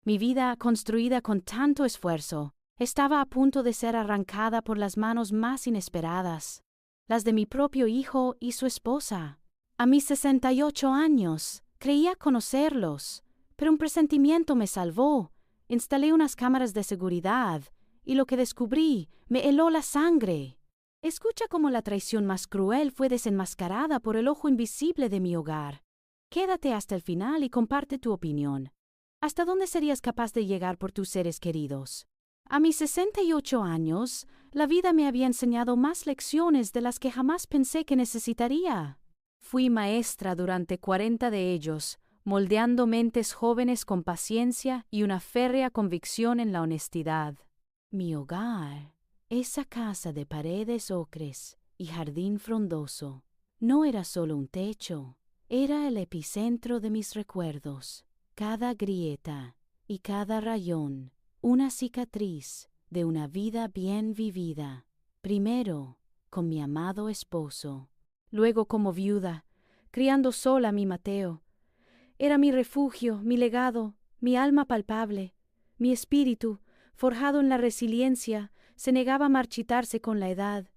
Mi vida, construida con tanto esfuerzo, estaba a punto de ser arrancada por las manos más inesperadas, las de mi propio hijo y su esposa. A mis 68 años, creía conocerlos, pero un presentimiento me salvó. Instalé unas cámaras de seguridad, y lo que descubrí me heló la sangre. Escucha cómo la traición más cruel fue desenmascarada por el ojo invisible de mi hogar. Quédate hasta el final y comparte tu opinión. ¿Hasta dónde serías capaz de llegar por tus seres queridos? A mis 68 años, la vida me había enseñado más lecciones de las que jamás pensé que necesitaría. Fui maestra durante 40 de ellos, moldeando mentes jóvenes con paciencia y una férrea convicción en la honestidad. Mi hogar, esa casa de paredes ocres y jardín frondoso, no era solo un techo, era el epicentro de mis recuerdos. Cada grieta y cada rayón, una cicatriz de una vida bien vivida. Primero, con mi amado esposo, luego como viuda, criando sola a mi Mateo. Era mi refugio, mi legado, mi alma palpable, mi espíritu, forjado en la resiliencia, se negaba a marchitarse con la edad.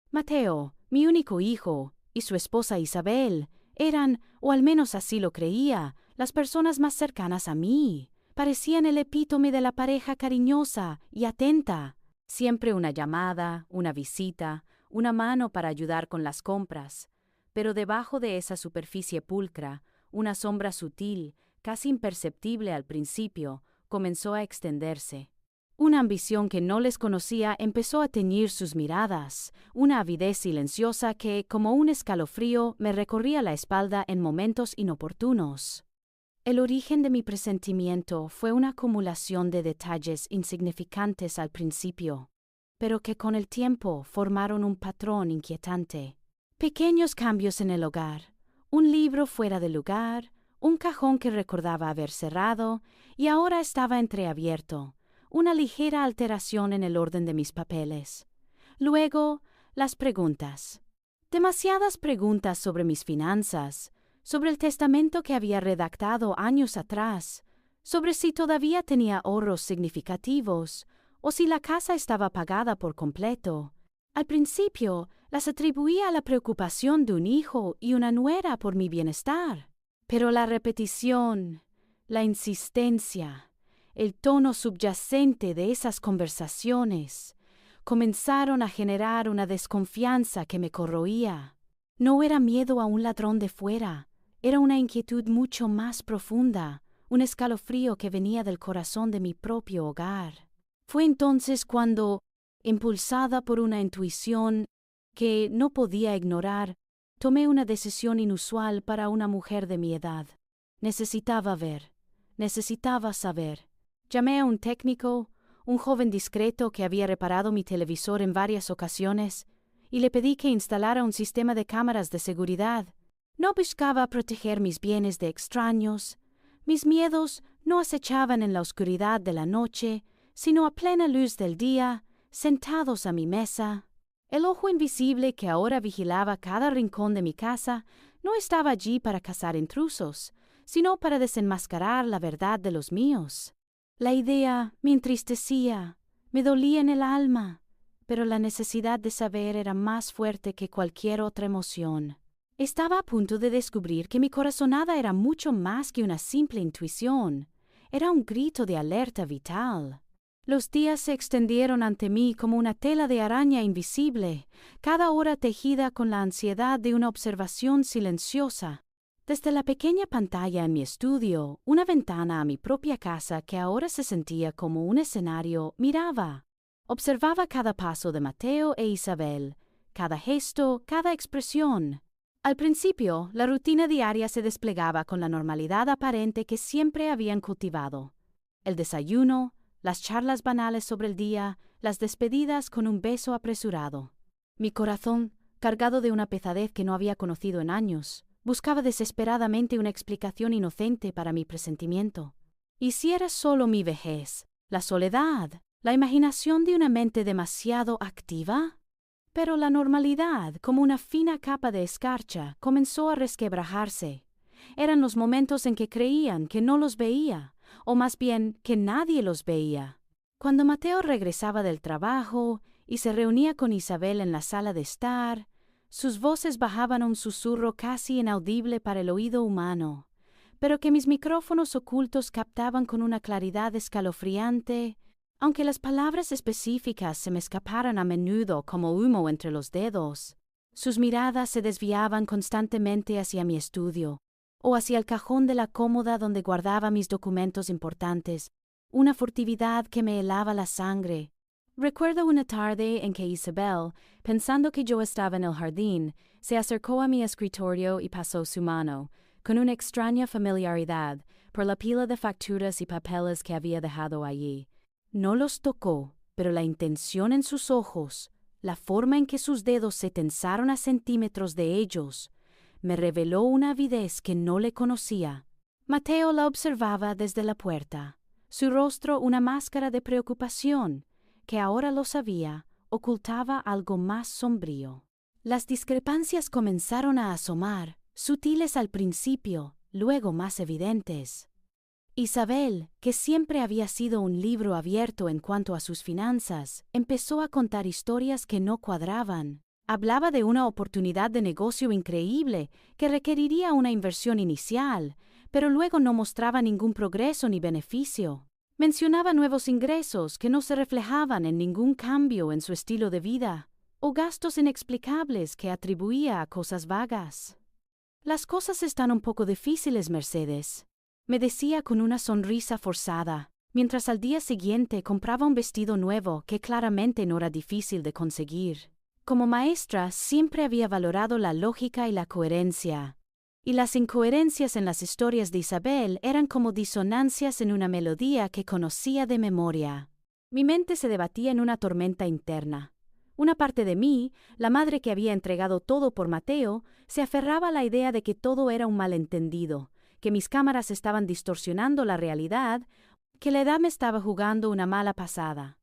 Mateo, mi único hijo, y su esposa Isabel, eran, o al menos así lo creía, las personas más cercanas a mí. Parecían el epítome de la pareja cariñosa y atenta. Siempre una llamada, una visita, una mano para ayudar con las compras. Pero debajo de esa superficie pulcra, una sombra sutil, casi imperceptible al principio, comenzó a extenderse. Una ambición que no les conocía empezó a teñir sus miradas, una avidez silenciosa que, como un escalofrío, me recorría la espalda en momentos inoportunos. El origen de mi presentimiento fue una acumulación de detalles insignificantes al principio, pero que con el tiempo formaron un patrón inquietante. Pequeños cambios en el hogar, un libro fuera de lugar, un cajón que recordaba haber cerrado y ahora estaba entreabierto, una ligera alteración en el orden de mis papeles. Luego, las preguntas. Demasiadas preguntas sobre mis finanzas, sobre el testamento que había redactado años atrás, sobre si todavía tenía ahorros significativos o si la casa estaba pagada por completo. Al principio, las atribuía a la preocupación de un hijo y una nuera por mi bienestar. Pero la repetición, la insistencia, el tono subyacente de esas conversaciones comenzaron a generar una desconfianza que me corroía. No era miedo a un ladrón de fuera, era una inquietud mucho más profunda, un escalofrío que venía del corazón de mi propio hogar. Fue entonces cuando, impulsada por una intuición que no podía ignorar, tomé una decisión inusual para una mujer de mi edad. Necesitaba ver, necesitaba saber. Llamé a un técnico, un joven discreto que había reparado mi televisor en varias ocasiones, y le pedí que instalara un sistema de cámaras de seguridad. No buscaba proteger mis bienes de extraños. Mis miedos no acechaban en la oscuridad de la noche, sino a plena luz del día, sentados a mi mesa. El ojo invisible que ahora vigilaba cada rincón de mi casa no estaba allí para cazar intrusos, sino para desenmascarar la verdad de los míos. La idea me entristecía, me dolía en el alma, pero la necesidad de saber era más fuerte que cualquier otra emoción. Estaba a punto de descubrir que mi corazonada era mucho más que una simple intuición. Era un grito de alerta vital. Los días se extendieron ante mí como una tela de araña invisible, cada hora tejida con la ansiedad de una observación silenciosa. Desde la pequeña pantalla en mi estudio, una ventana a mi propia casa que ahora se sentía como un escenario, miraba. Observaba cada paso de Mateo e Isabel, cada gesto, cada expresión. Al principio, la rutina diaria se desplegaba con la normalidad aparente que siempre habían cultivado. El desayuno, las charlas banales sobre el día, las despedidas con un beso apresurado. Mi corazón, cargado de una pesadez que no había conocido en años, buscaba desesperadamente una explicación inocente para mi presentimiento. ¿Y si era solo mi vejez, la soledad, la imaginación de una mente demasiado activa? Pero la normalidad, como una fina capa de escarcha, comenzó a resquebrajarse. Eran los momentos en que creían que no los veía, o más bien que nadie los veía. Cuando Mateo regresaba del trabajo y se reunía con Isabel en la sala de estar, sus voces bajaban a un susurro casi inaudible para el oído humano, pero que mis micrófonos ocultos captaban con una claridad escalofriante, aunque las palabras específicas se me escaparan a menudo como humo entre los dedos. Sus miradas se desviaban constantemente hacia mi estudio, o hacia el cajón de la cómoda donde guardaba mis documentos importantes, una furtividad que me helaba la sangre. Recuerdo una tarde en que Isabel, pensando que yo estaba en el jardín, se acercó a mi escritorio y pasó su mano, con una extraña familiaridad, por la pila de facturas y papeles que había dejado allí. No los tocó, pero la intención en sus ojos, la forma en que sus dedos se tensaron a centímetros de ellos, me reveló una avidez que no le conocía. Mateo la observaba desde la puerta, su rostro una máscara de preocupación, que ahora lo sabía, ocultaba algo más sombrío. Las discrepancias comenzaron a asomar, sutiles al principio, luego más evidentes. Isabel, que siempre había sido un libro abierto en cuanto a sus finanzas, empezó a contar historias que no cuadraban. Hablaba de una oportunidad de negocio increíble que requeriría una inversión inicial, pero luego no mostraba ningún progreso ni beneficio. Mencionaba nuevos ingresos que no se reflejaban en ningún cambio en su estilo de vida, o gastos inexplicables que atribuía a cosas vagas. Las cosas están un poco difíciles, Mercedes, me decía con una sonrisa forzada, mientras al día siguiente compraba un vestido nuevo que claramente no era difícil de conseguir. Como maestra siempre había valorado la lógica y la coherencia, y las incoherencias en las historias de Isabel eran como disonancias en una melodía que conocía de memoria. Mi mente se debatía en una tormenta interna. Una parte de mí, la madre que había entregado todo por Mateo, se aferraba a la idea de que todo era un malentendido, que mis cámaras estaban distorsionando la realidad, que la edad me estaba jugando una mala pasada.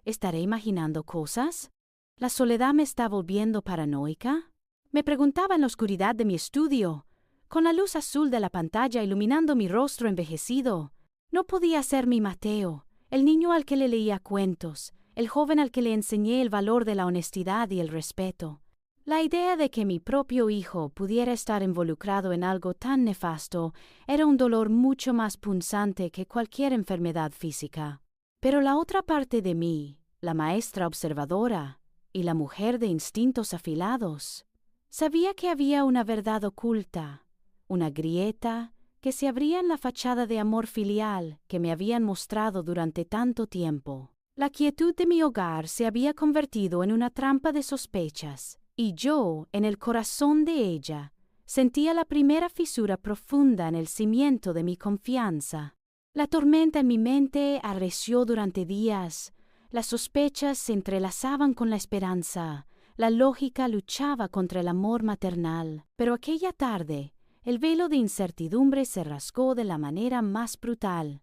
¿Estaré imaginando cosas? ¿La soledad me está volviendo paranoica? Me preguntaba en la oscuridad de mi estudio, con la luz azul de la pantalla iluminando mi rostro envejecido. No podía ser mi Mateo, el niño al que le leía cuentos, el joven al que le enseñé el valor de la honestidad y el respeto. La idea de que mi propio hijo pudiera estar involucrado en algo tan nefasto era un dolor mucho más punzante que cualquier enfermedad física. Pero la otra parte de mí, la maestra observadora y la mujer de instintos afilados, sabía que había una verdad oculta, una grieta que se abría en la fachada de amor filial que me habían mostrado durante tanto tiempo. La quietud de mi hogar se había convertido en una trampa de sospechas, y yo, en el corazón de ella, sentía la primera fisura profunda en el cimiento de mi confianza. La tormenta en mi mente arreció durante días, las sospechas se entrelazaban con la esperanza, la lógica luchaba contra el amor maternal, pero aquella tarde, el velo de incertidumbre se rasgó de la manera más brutal.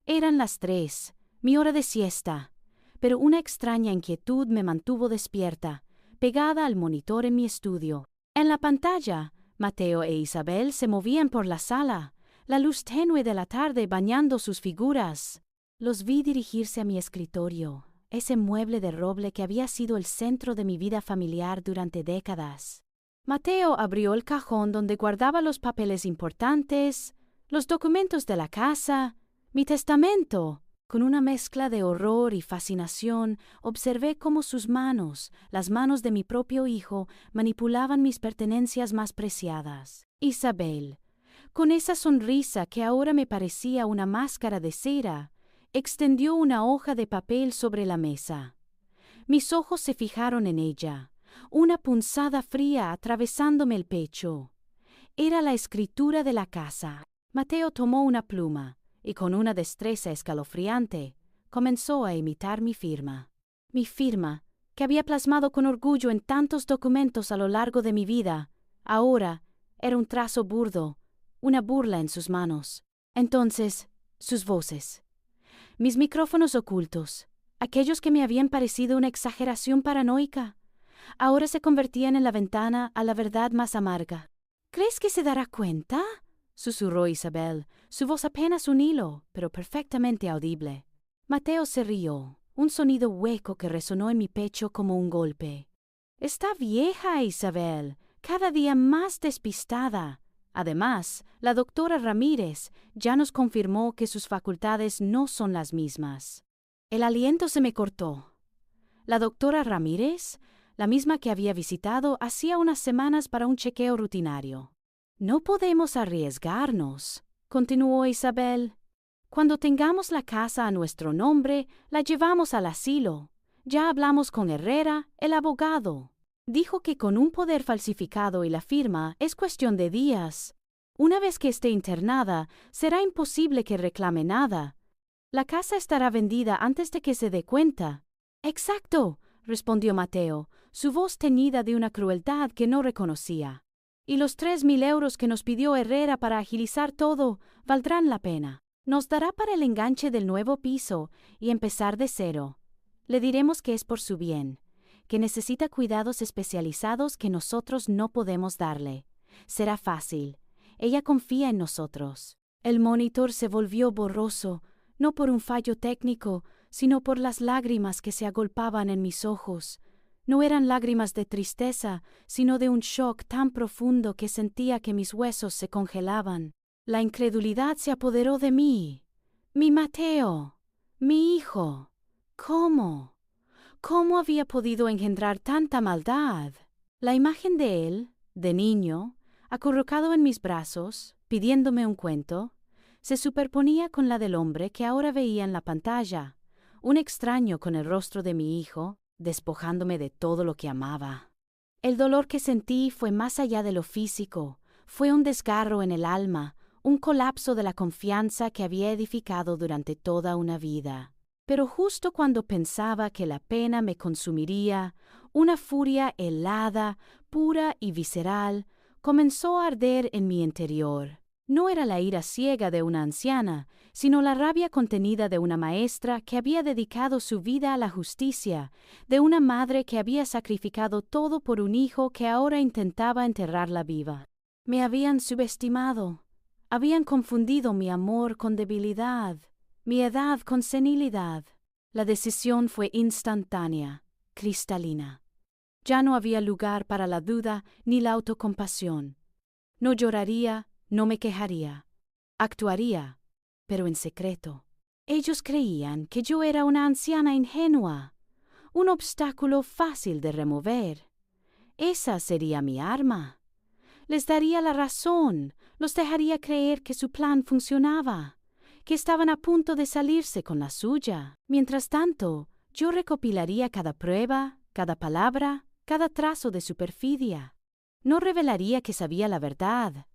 Eran las 3, mi hora de siesta, pero una extraña inquietud me mantuvo despierta, pegada al monitor en mi estudio. En la pantalla, Mateo e Isabel se movían por la sala, la luz tenue de la tarde bañando sus figuras. Los vi dirigirse a mi escritorio, ese mueble de roble que había sido el centro de mi vida familiar durante décadas. Mateo abrió el cajón donde guardaba los papeles importantes, los documentos de la casa, mi testamento. Con una mezcla de horror y fascinación, observé cómo sus manos, las manos de mi propio hijo, manipulaban mis pertenencias más preciadas. Isabel, con esa sonrisa que ahora me parecía una máscara de cera, extendió una hoja de papel sobre la mesa. Mis ojos se fijaron en ella, una punzada fría atravesándome el pecho. Era la escritura de la casa. Mateo tomó una pluma y con una destreza escalofriante comenzó a imitar mi firma. Mi firma, que había plasmado con orgullo en tantos documentos a lo largo de mi vida, ahora era un trazo burdo, una burla en sus manos. Entonces, sus voces. Mis micrófonos ocultos, aquellos que me habían parecido una exageración paranoica, ahora se convertían en la ventana a la verdad más amarga. ¿Crees que se dará cuenta? susurró Isabel, su voz apenas un hilo, pero perfectamente audible. Mateo se rió, un sonido hueco que resonó en mi pecho como un golpe. Está vieja, Isabel, cada día más despistada. Además, la doctora Ramírez ya nos confirmó que sus facultades no son las mismas. El aliento se me cortó. ¿La doctora Ramírez? La misma que había visitado hacía unas semanas para un chequeo rutinario. No podemos arriesgarnos, continuó Isabel. Cuando tengamos la casa a nuestro nombre, la llevamos al asilo. Ya hablamos con Herrera, el abogado. Dijo que con un poder falsificado y la firma es cuestión de días. Una vez que esté internada, será imposible que reclame nada. La casa estará vendida antes de que se dé cuenta. Exacto, respondió Mateo, su voz teñida de una crueldad que no reconocía. Y los 3.000 euros que nos pidió Herrera para agilizar todo valdrán la pena. Nos dará para el enganche del nuevo piso y empezar de cero. Le diremos que es por su bien, que necesita cuidados especializados que nosotros no podemos darle. Será fácil. Ella confía en nosotros. El monitor se volvió borroso, no por un fallo técnico, sino por las lágrimas que se agolpaban en mis ojos. No eran lágrimas de tristeza, sino de un shock tan profundo que sentía que mis huesos se congelaban. La incredulidad se apoderó de mí. Mi Mateo, mi hijo. ¿Cómo? ¿Cómo había podido engendrar tanta maldad? La imagen de él, de niño, acurrucado en mis brazos, pidiéndome un cuento, se superponía con la del hombre que ahora veía en la pantalla, un extraño con el rostro de mi hijo, despojándome de todo lo que amaba. El dolor que sentí fue más allá de lo físico, fue un desgarro en el alma, un colapso de la confianza que había edificado durante toda una vida. Pero justo cuando pensaba que la pena me consumiría, una furia helada, pura y visceral, comenzó a arder en mi interior. No era la ira ciega de una anciana, sino la rabia contenida de una maestra que había dedicado su vida a la justicia, de una madre que había sacrificado todo por un hijo que ahora intentaba enterrarla viva. Me habían subestimado, habían confundido mi amor con debilidad, mi edad con senilidad. La decisión fue instantánea, cristalina. Ya no había lugar para la duda ni la autocompasión. No lloraría, no me quejaría. Actuaría, pero en secreto. Ellos creían que yo era una anciana ingenua, un obstáculo fácil de remover. Esa sería mi arma. Les daría la razón, los dejaría creer que su plan funcionaba, que estaban a punto de salirse con la suya. Mientras tanto, yo recopilaría cada prueba, cada palabra, cada trazo de su perfidia. No revelaría que sabía la verdad.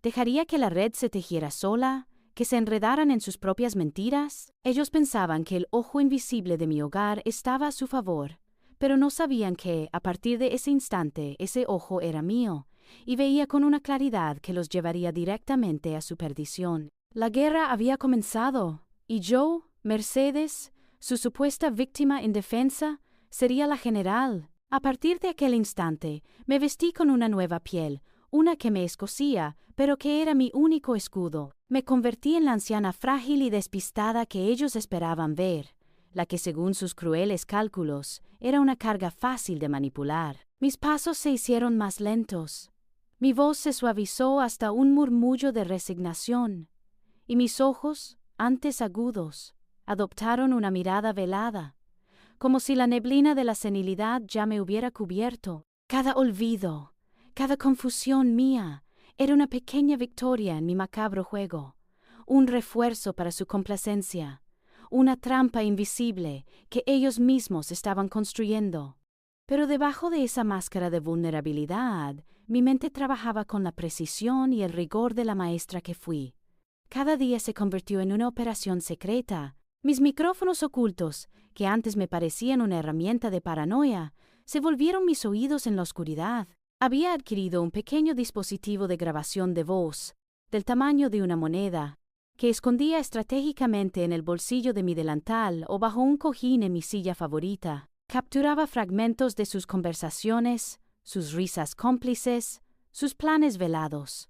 ¿Dejaría que la red se tejiera sola, que se enredaran en sus propias mentiras? Ellos pensaban que el ojo invisible de mi hogar estaba a su favor, pero no sabían que, a partir de ese instante, ese ojo era mío, y veía con una claridad que los llevaría directamente a su perdición. La guerra había comenzado, y yo, Mercedes, su supuesta víctima indefensa, sería la general. A partir de aquel instante, me vestí con una nueva piel, una que me escocía, pero que era mi único escudo. Me convertí en la anciana frágil y despistada que ellos esperaban ver, la que según sus crueles cálculos era una carga fácil de manipular. Mis pasos se hicieron más lentos, mi voz se suavizó hasta un murmullo de resignación, y mis ojos, antes agudos, adoptaron una mirada velada, como si la neblina de la senilidad ya me hubiera cubierto. Cada olvido, cada confusión mía era una pequeña victoria en mi macabro juego, un refuerzo para su complacencia, una trampa invisible que ellos mismos estaban construyendo. Pero debajo de esa máscara de vulnerabilidad, mi mente trabajaba con la precisión y el rigor de la maestra que fui. Cada día se convirtió en una operación secreta. Mis micrófonos ocultos, que antes me parecían una herramienta de paranoia, se volvieron mis oídos en la oscuridad. Había adquirido un pequeño dispositivo de grabación de voz, del tamaño de una moneda, que escondía estratégicamente en el bolsillo de mi delantal o bajo un cojín en mi silla favorita. Capturaba fragmentos de sus conversaciones, sus risas cómplices, sus planes velados.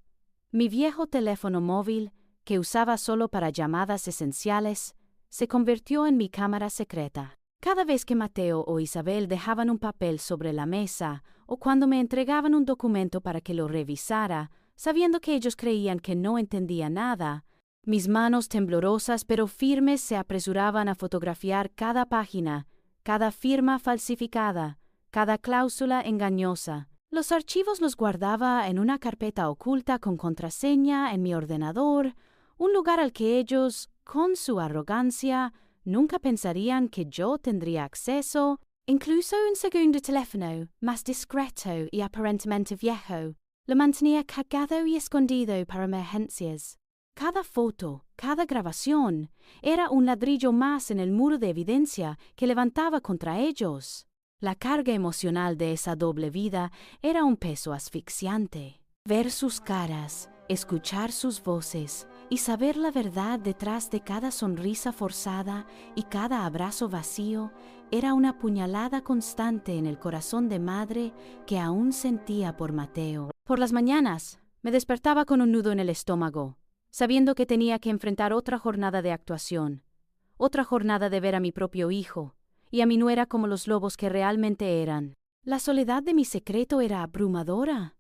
Mi viejo teléfono móvil, que usaba solo para llamadas esenciales, se convirtió en mi cámara secreta. Cada vez que Mateo o Isabel dejaban un papel sobre la mesa o cuando me entregaban un documento para que lo revisara, sabiendo que ellos creían que no entendía nada, mis manos temblorosas pero firmes se apresuraban a fotografiar cada página, cada firma falsificada, cada cláusula engañosa. Los archivos los guardaba en una carpeta oculta con contraseña en mi ordenador, un lugar al que ellos, con su arrogancia, nunca pensarían que yo tendría acceso. Incluso un segundo teléfono, más discreto y aparentemente viejo, lo mantenía cagado y escondido para emergencias. Cada foto, cada grabación, era un ladrillo más en el muro de evidencia que levantaba contra ellos. La carga emocional de esa doble vida era un peso asfixiante. Ver sus caras, escuchar sus voces y saber la verdad detrás de cada sonrisa forzada y cada abrazo vacío era una puñalada constante en el corazón de madre que aún sentía por Mateo. Por las mañanas, me despertaba con un nudo en el estómago, sabiendo que tenía que enfrentar otra jornada de actuación, otra jornada de ver a mi propio hijo y a mi nuera como los lobos que realmente eran. La soledad de mi secreto era abrumadora.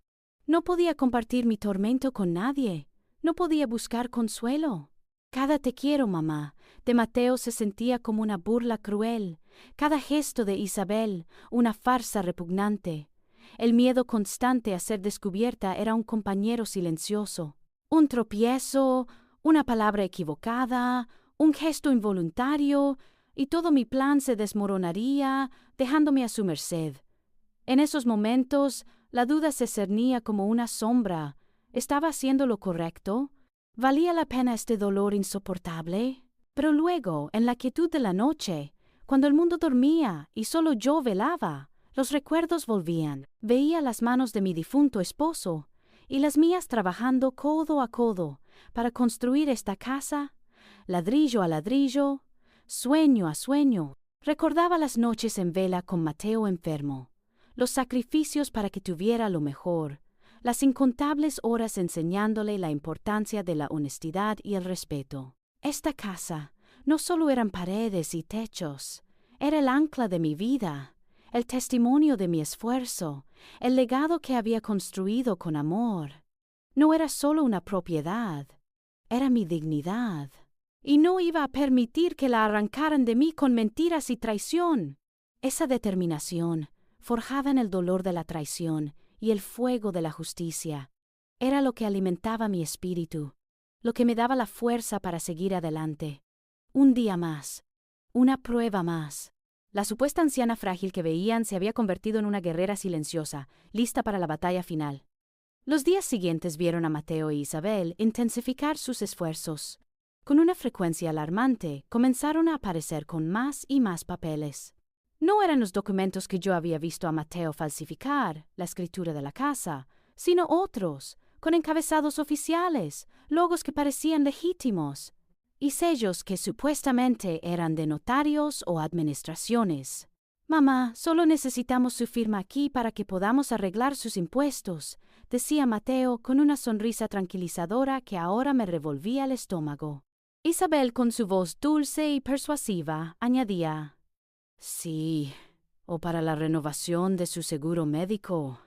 No podía compartir mi tormento con nadie. No podía buscar consuelo. Cada te quiero, mamá, de Mateo se sentía como una burla cruel. Cada gesto de Isabel, una farsa repugnante. El miedo constante a ser descubierta era un compañero silencioso. Un tropiezo, una palabra equivocada, un gesto involuntario, y todo mi plan se desmoronaría, dejándome a su merced. En esos momentos, la duda se cernía como una sombra. ¿Estaba haciendo lo correcto? ¿Valía la pena este dolor insoportable? Pero luego, en la quietud de la noche, cuando el mundo dormía y solo yo velaba, los recuerdos volvían. Veía las manos de mi difunto esposo y las mías trabajando codo a codo para construir esta casa, ladrillo a ladrillo, sueño a sueño. Recordaba las noches en vela con Mateo enfermo, los sacrificios para que tuviera lo mejor, las incontables horas enseñándole la importancia de la honestidad y el respeto. Esta casa no solo eran paredes y techos, era el ancla de mi vida, el testimonio de mi esfuerzo, el legado que había construido con amor. No era solo una propiedad, era mi dignidad. Y no iba a permitir que la arrancaran de mí con mentiras y traición. Esa determinación, forjada en el dolor de la traición y el fuego de la justicia, era lo que alimentaba mi espíritu, lo que me daba la fuerza para seguir adelante. Un día más, una prueba más. La supuesta anciana frágil que veían se había convertido en una guerrera silenciosa, lista para la batalla final. Los días siguientes vieron a Mateo y Isabel intensificar sus esfuerzos. Con una frecuencia alarmante, comenzaron a aparecer con más y más papeles. No eran los documentos que yo había visto a Mateo falsificar, la escritura de la casa, sino otros, con encabezados oficiales, logos que parecían legítimos, y sellos que supuestamente eran de notarios o administraciones. Mamá, solo necesitamos su firma aquí para que podamos arreglar sus impuestos, decía Mateo con una sonrisa tranquilizadora que ahora me revolvía el estómago. Isabel, con su voz dulce y persuasiva, añadía: sí, o para la renovación de su seguro médico.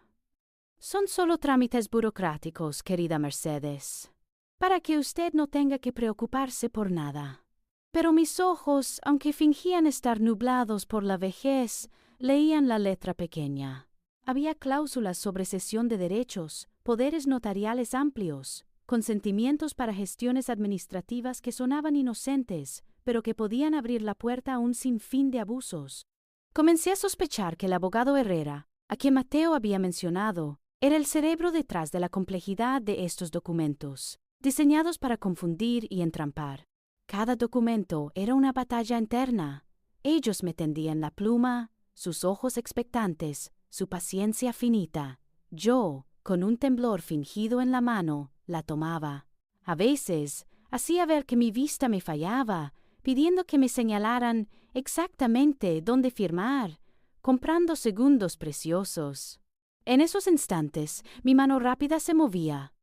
Son solo trámites burocráticos, querida Mercedes, para que usted no tenga que preocuparse por nada. Pero mis ojos, aunque fingían estar nublados por la vejez, leían la letra pequeña. Había cláusulas sobre cesión de derechos, poderes notariales amplios, consentimientos para gestiones administrativas que sonaban inocentes, pero que podían abrir la puerta a un sinfín de abusos. Comencé a sospechar que el abogado Herrera, a quien Mateo había mencionado, era el cerebro detrás de la complejidad de estos documentos, diseñados para confundir y entrampar. Cada documento era una batalla interna. Ellos me tendían la pluma, sus ojos expectantes, su paciencia finita. Yo, con un temblor fingido en la mano, la tomaba. A veces, hacía ver que mi vista me fallaba, pidiendo que me señalaran exactamente dónde firmar, comprando segundos preciosos. En esos instantes, mi mano rápida se movía.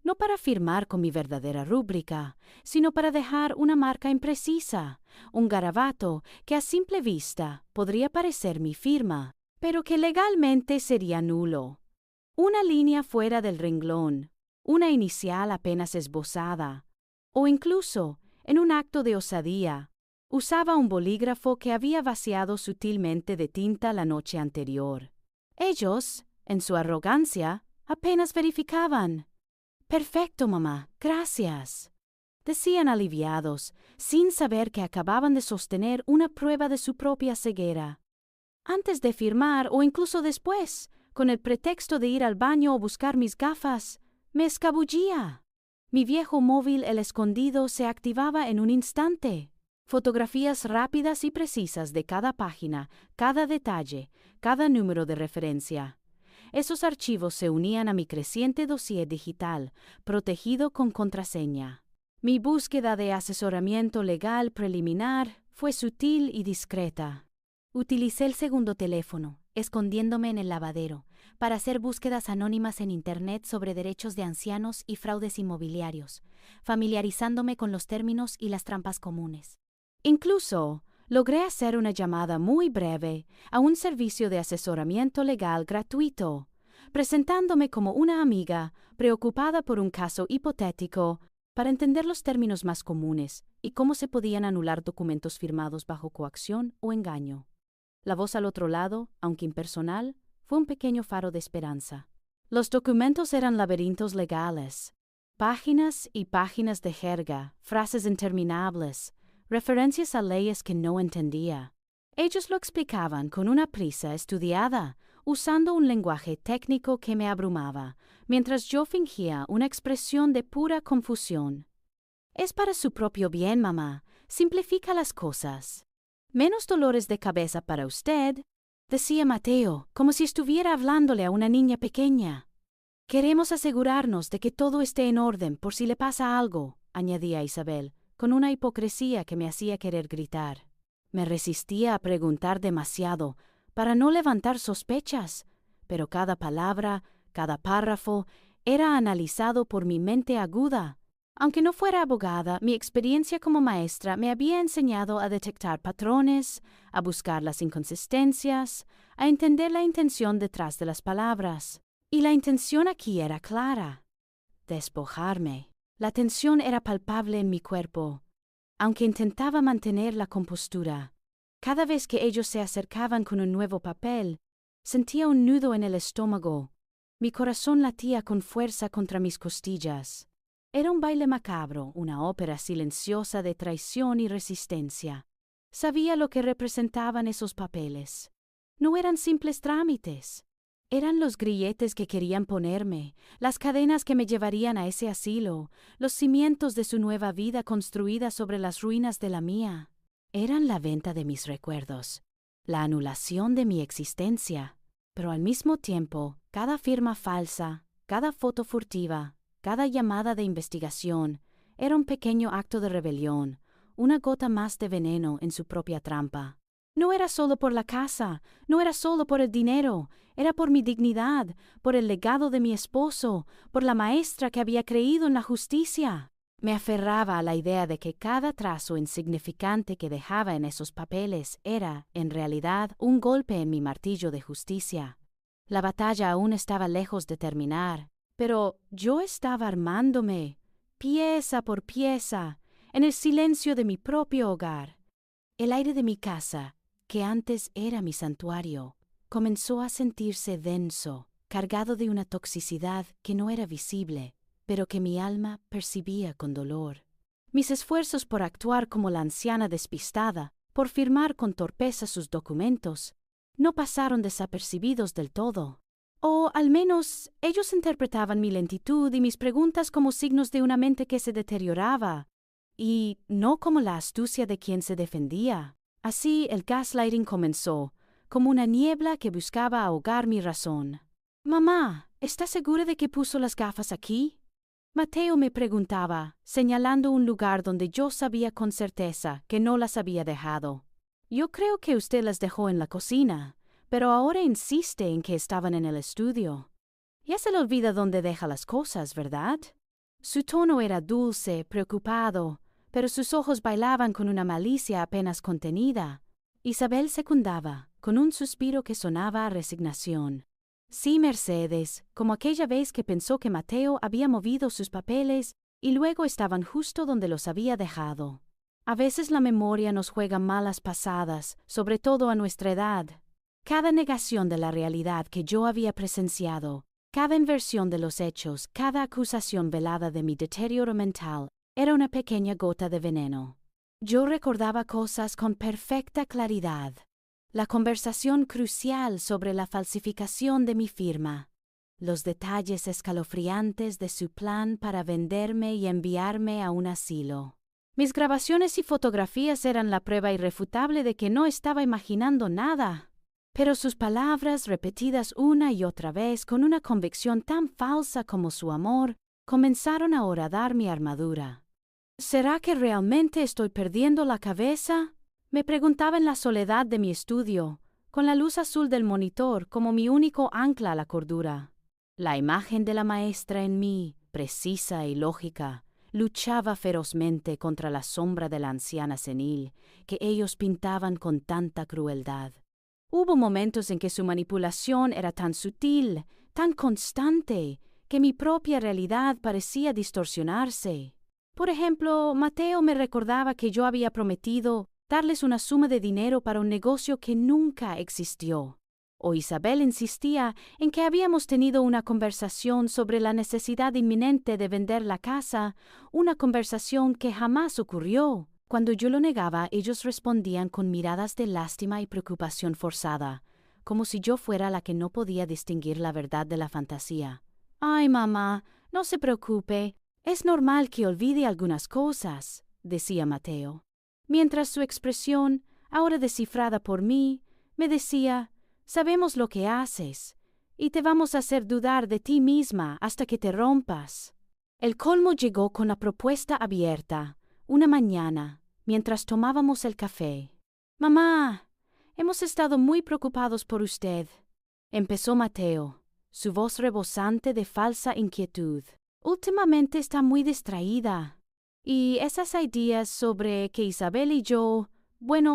no para firmar con mi verdadera rúbrica, sino para dejar una marca imprecisa, un garabato que a simple vista podría parecer mi firma, pero que legalmente sería nulo. Una línea fuera del renglón, una inicial apenas esbozada, o incluso, en un acto de osadía, usaba un bolígrafo que había vaciado sutilmente de tinta la noche anterior. Ellos, en su arrogancia, apenas verificaban. «Perfecto, mamá, gracias», decían aliviados, sin saber que acababan de sostener una prueba de su propia ceguera. Antes de firmar, o incluso después, con el pretexto de ir al baño o buscar mis gafas, me escabullía. Mi viejo móvil El Escondido se activaba en un instante. Fotografías rápidas y precisas de cada página, cada detalle, cada número de referencia. Esos archivos se unían a mi creciente dossier digital, protegido con contraseña. Mi búsqueda de asesoramiento legal preliminar fue sutil y discreta. Utilicé el segundo teléfono, escondiéndome en el lavadero, para hacer búsquedas anónimas en Internet sobre derechos de ancianos y fraudes inmobiliarios, familiarizándome con los términos y las trampas comunes. Incluso, logré hacer una llamada muy breve a un servicio de asesoramiento legal gratuito, presentándome como una amiga preocupada por un caso hipotético para entender los términos más comunes y cómo se podían anular documentos firmados bajo coacción o engaño. La voz al otro lado, aunque impersonal, fue un pequeño faro de esperanza. Los documentos eran laberintos legales, páginas y páginas de jerga, frases interminables, referencias a leyes que no entendía. Ellos lo explicaban con una prisa estudiada, usando un lenguaje técnico que me abrumaba, mientras yo fingía una expresión de pura confusión. «Es para su propio bien, mamá. Simplifica las cosas. Menos dolores de cabeza para usted», decía Mateo, como si estuviera hablándole a una niña pequeña. «Queremos asegurarnos de que todo esté en orden por si le pasa algo», añadía Isabel, con una hipocresía que me hacía querer gritar. Me resistía a preguntar demasiado, para no levantar sospechas, pero cada palabra, cada párrafo, era analizado por mi mente aguda. Aunque no fuera abogada, mi experiencia como maestra me había enseñado a detectar patrones, a buscar las inconsistencias, a entender la intención detrás de las palabras. Y la intención aquí era clara: despojarme. La tensión era palpable en mi cuerpo, aunque intentaba mantener la compostura. Cada vez que ellos se acercaban con un nuevo papel, sentía un nudo en el estómago. Mi corazón latía con fuerza contra mis costillas. Era un baile macabro, una ópera silenciosa de traición y resistencia. Sabía lo que representaban esos papeles. No eran simples trámites. Eran los grilletes que querían ponerme, las cadenas que me llevarían a ese asilo, los cimientos de su nueva vida construida sobre las ruinas de la mía. Eran la venta de mis recuerdos, la anulación de mi existencia. Pero al mismo tiempo, cada firma falsa, cada foto furtiva, cada llamada de investigación, era un pequeño acto de rebelión, una gota más de veneno en su propia trampa. No era solo por la casa, no era solo por el dinero, era por mi dignidad, por el legado de mi esposo, por la maestra que había creído en la justicia. Me aferraba a la idea de que cada trazo insignificante que dejaba en esos papeles era, en realidad, un golpe en mi martillo de justicia. La batalla aún estaba lejos de terminar, pero yo estaba armándome, pieza por pieza, en el silencio de mi propio hogar. El aire de mi casa, que antes era mi santuario, comenzó a sentirse denso, cargado de una toxicidad que no era visible, pero que mi alma percibía con dolor. Mis esfuerzos por actuar como la anciana despistada, por firmar con torpeza sus documentos, no pasaron desapercibidos del todo. O, al menos, ellos interpretaban mi lentitud y mis preguntas como signos de una mente que se deterioraba, y no como la astucia de quien se defendía. Así el gaslighting comenzó, como una niebla que buscaba ahogar mi razón. «Mamá, ¿estás segura de que puso las gafas aquí?», Mateo me preguntaba, señalando un lugar donde yo sabía con certeza que no las había dejado. «Yo creo que usted las dejó en la cocina, pero ahora insiste en que estaban en el estudio. Ya se le olvida dónde deja las cosas, ¿verdad?». Su tono era dulce, preocupado, pero sus ojos bailaban con una malicia apenas contenida. Isabel secundaba, con un suspiro que sonaba a resignación. Sí, Mercedes, como aquella vez que pensó que Mateo había movido sus papeles y luego estaban justo donde los había dejado. A veces la memoria nos juega malas pasadas, sobre todo a nuestra edad. Cada negación de la realidad que yo había presenciado, cada inversión de los hechos, cada acusación velada de mi deterioro mental, era una pequeña gota de veneno. Yo recordaba cosas con perfecta claridad. La conversación crucial sobre la falsificación de mi firma, los detalles escalofriantes de su plan para venderme y enviarme a un asilo. Mis grabaciones y fotografías eran la prueba irrefutable de que no estaba imaginando nada. Pero sus palabras, repetidas una y otra vez con una convicción tan falsa como su amor, comenzaron a horadar mi armadura. ¿Será que realmente estoy perdiendo la cabeza? Me preguntaba en la soledad de mi estudio, con la luz azul del monitor como mi único ancla a la cordura. La imagen de la maestra en mí, precisa y lógica, luchaba ferozmente contra la sombra de la anciana senil que ellos pintaban con tanta crueldad. Hubo momentos en que su manipulación era tan sutil, tan constante, que mi propia realidad parecía distorsionarse. Por ejemplo, Mateo me recordaba que yo había prometido darles una suma de dinero para un negocio que nunca existió. O Isabel insistía en que habíamos tenido una conversación sobre la necesidad inminente de vender la casa, una conversación que jamás ocurrió. Cuando yo lo negaba, ellos respondían con miradas de lástima y preocupación forzada, como si yo fuera la que no podía distinguir la verdad de la fantasía. «Ay, mamá, no se preocupe, es normal que olvide algunas cosas», decía Mateo. Mientras su expresión, ahora descifrada por mí, me decía: «Sabemos lo que haces, y te vamos a hacer dudar de ti misma hasta que te rompas». El colmo llegó con la propuesta abierta, una mañana, mientras tomábamos el café. «Mamá, hemos estado muy preocupados por usted», empezó Mateo, su voz rebosante de falsa inquietud. «Últimamente está muy distraída. Y esas ideas sobre que Isabel y yo,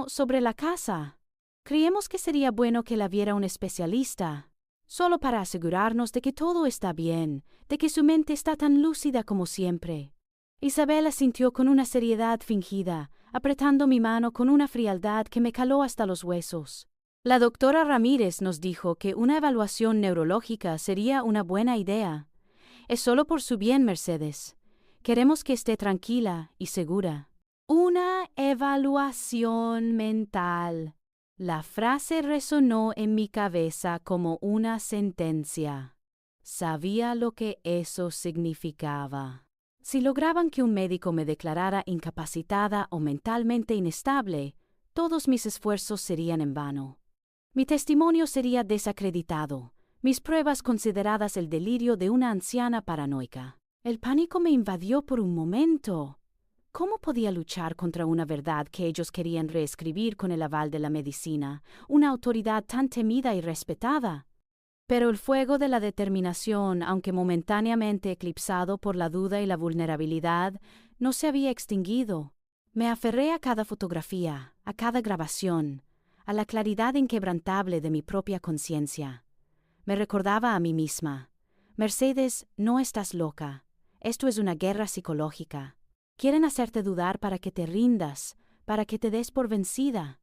sobre la casa. Creemos que sería bueno que la viera un especialista, solo para asegurarnos de que todo está bien, de que su mente está tan lúcida como siempre». Isabel asintió con una seriedad fingida, apretando mi mano con una frialdad que me caló hasta los huesos. «La doctora Ramírez nos dijo que una evaluación neurológica sería una buena idea. Es solo por su bien, Mercedes. Queremos que esté tranquila y segura». «Una evaluación mental». La frase resonó en mi cabeza como una sentencia. Sabía lo que eso significaba. Si lograban que un médico me declarara incapacitada o mentalmente inestable, todos mis esfuerzos serían en vano. Mi testimonio sería desacreditado, mis pruebas consideradas el delirio de una anciana paranoica. El pánico me invadió por un momento. ¿Cómo podía luchar contra una verdad que ellos querían reescribir con el aval de la medicina, una autoridad tan temida y respetada? Pero el fuego de la determinación, aunque momentáneamente eclipsado por la duda y la vulnerabilidad, no se había extinguido. Me aferré a cada fotografía, a cada grabación, a la claridad inquebrantable de mi propia conciencia. Me recordaba a mí misma: «Mercedes, no estás loca. Esto es una guerra psicológica. Quieren hacerte dudar para que te rindas, para que te des por vencida».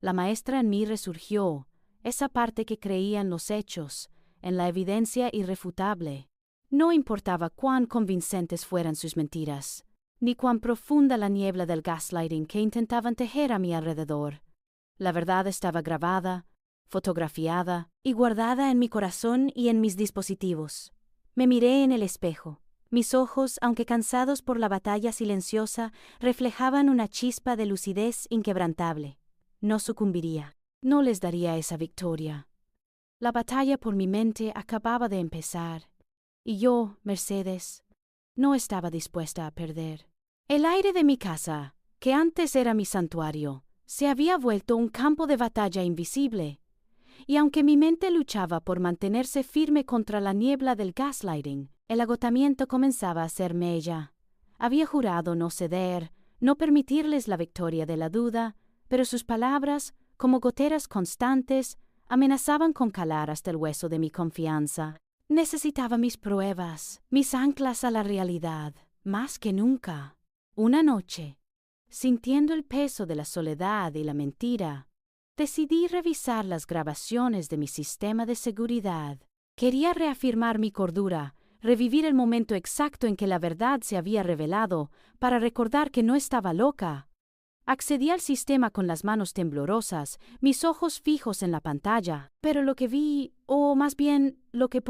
La maestra en mí resurgió, esa parte que creía en los hechos, en la evidencia irrefutable. No importaba cuán convincentes fueran sus mentiras, ni cuán profunda la niebla del gaslighting que intentaban tejer a mi alrededor. La verdad estaba grabada, fotografiada y guardada en mi corazón y en mis dispositivos. Me miré en el espejo. Mis ojos, aunque cansados por la batalla silenciosa, reflejaban una chispa de lucidez inquebrantable. No sucumbiría. No les daría esa victoria. La batalla por mi mente acababa de empezar, y yo, Mercedes, no estaba dispuesta a perder. El aire de mi casa, que antes era mi santuario, se había vuelto un campo de batalla invisible, y aunque mi mente luchaba por mantenerse firme contra la niebla del gaslighting, El agotamiento comenzaba a hacerme ella. Había jurado no ceder, no permitirles la victoria de la duda, pero sus palabras, como goteras constantes, amenazaban con calar hasta el hueso de mi confianza. Necesitaba mis pruebas, mis anclas a la realidad, más que nunca. Una noche, sintiendo el peso de la soledad y la mentira, decidí revisar las grabaciones de mi sistema de seguridad. Quería reafirmar mi cordura, revivir el momento exacto en que la verdad se había revelado, para recordar que no estaba loca. Accedí al sistema con las manos temblorosas, mis ojos fijos en la pantalla, pero lo que vi, o más bien lo que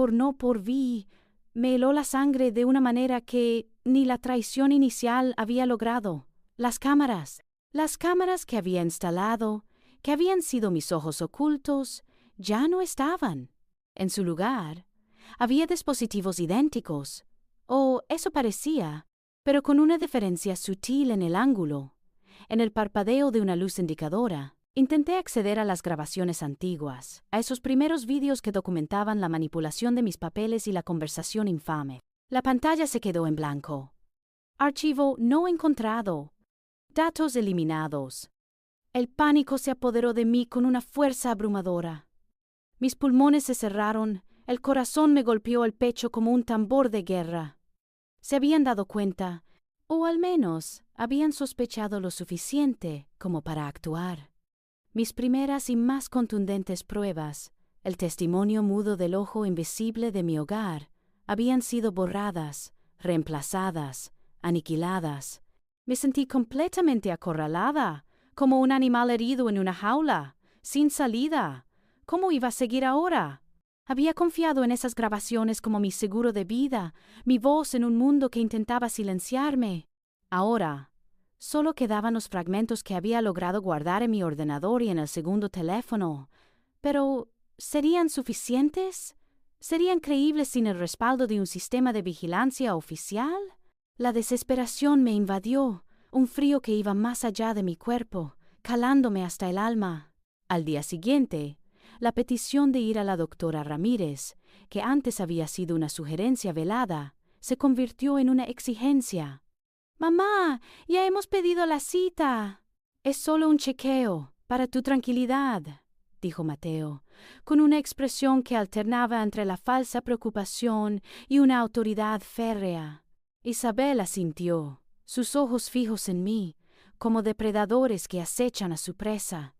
vi, me heló la sangre de una manera que ni la traición inicial había logrado. Las cámaras que había instalado, que habían sido mis ojos ocultos, ya no estaban. En su lugar, había dispositivos idénticos, o eso parecía, pero con una diferencia sutil en el ángulo. En el parpadeo de una luz indicadora, intenté acceder a las grabaciones antiguas, a esos primeros vídeos que documentaban la manipulación de mis papeles y la conversación infame. La pantalla se quedó en blanco. Archivo no encontrado. Datos eliminados. El pánico se apoderó de mí con una fuerza abrumadora. Mis pulmones se cerraron, el corazón me golpeó el pecho como un tambor de guerra. Se habían dado cuenta, o al menos habían sospechado lo suficiente como para actuar. Mis primeras y más contundentes pruebas, el testimonio mudo del ojo invisible de mi hogar, habían sido borradas, reemplazadas, aniquiladas. Me sentí completamente acorralada, como un animal herido en una jaula, sin salida. ¿Cómo iba a seguir ahora? Había confiado en esas grabaciones como mi seguro de vida, mi voz en un mundo que intentaba silenciarme. Ahora, solo quedaban los fragmentos que había logrado guardar en mi ordenador y en el segundo teléfono. Pero, ¿serían suficientes? ¿Serían creíbles sin el respaldo de un sistema de vigilancia oficial? La desesperación me invadió, un frío que iba más allá de mi cuerpo, calándome hasta el alma. Al día siguiente, la petición de ir a la doctora Ramírez, que antes había sido una sugerencia velada, se convirtió en una exigencia. «Mamá, ya hemos pedido la cita». «Es solo un chequeo, para tu tranquilidad», dijo Mateo, con una expresión que alternaba entre la falsa preocupación y una autoridad férrea. Isabel asintió, sus ojos fijos en mí, como depredadores que acechan a su presa.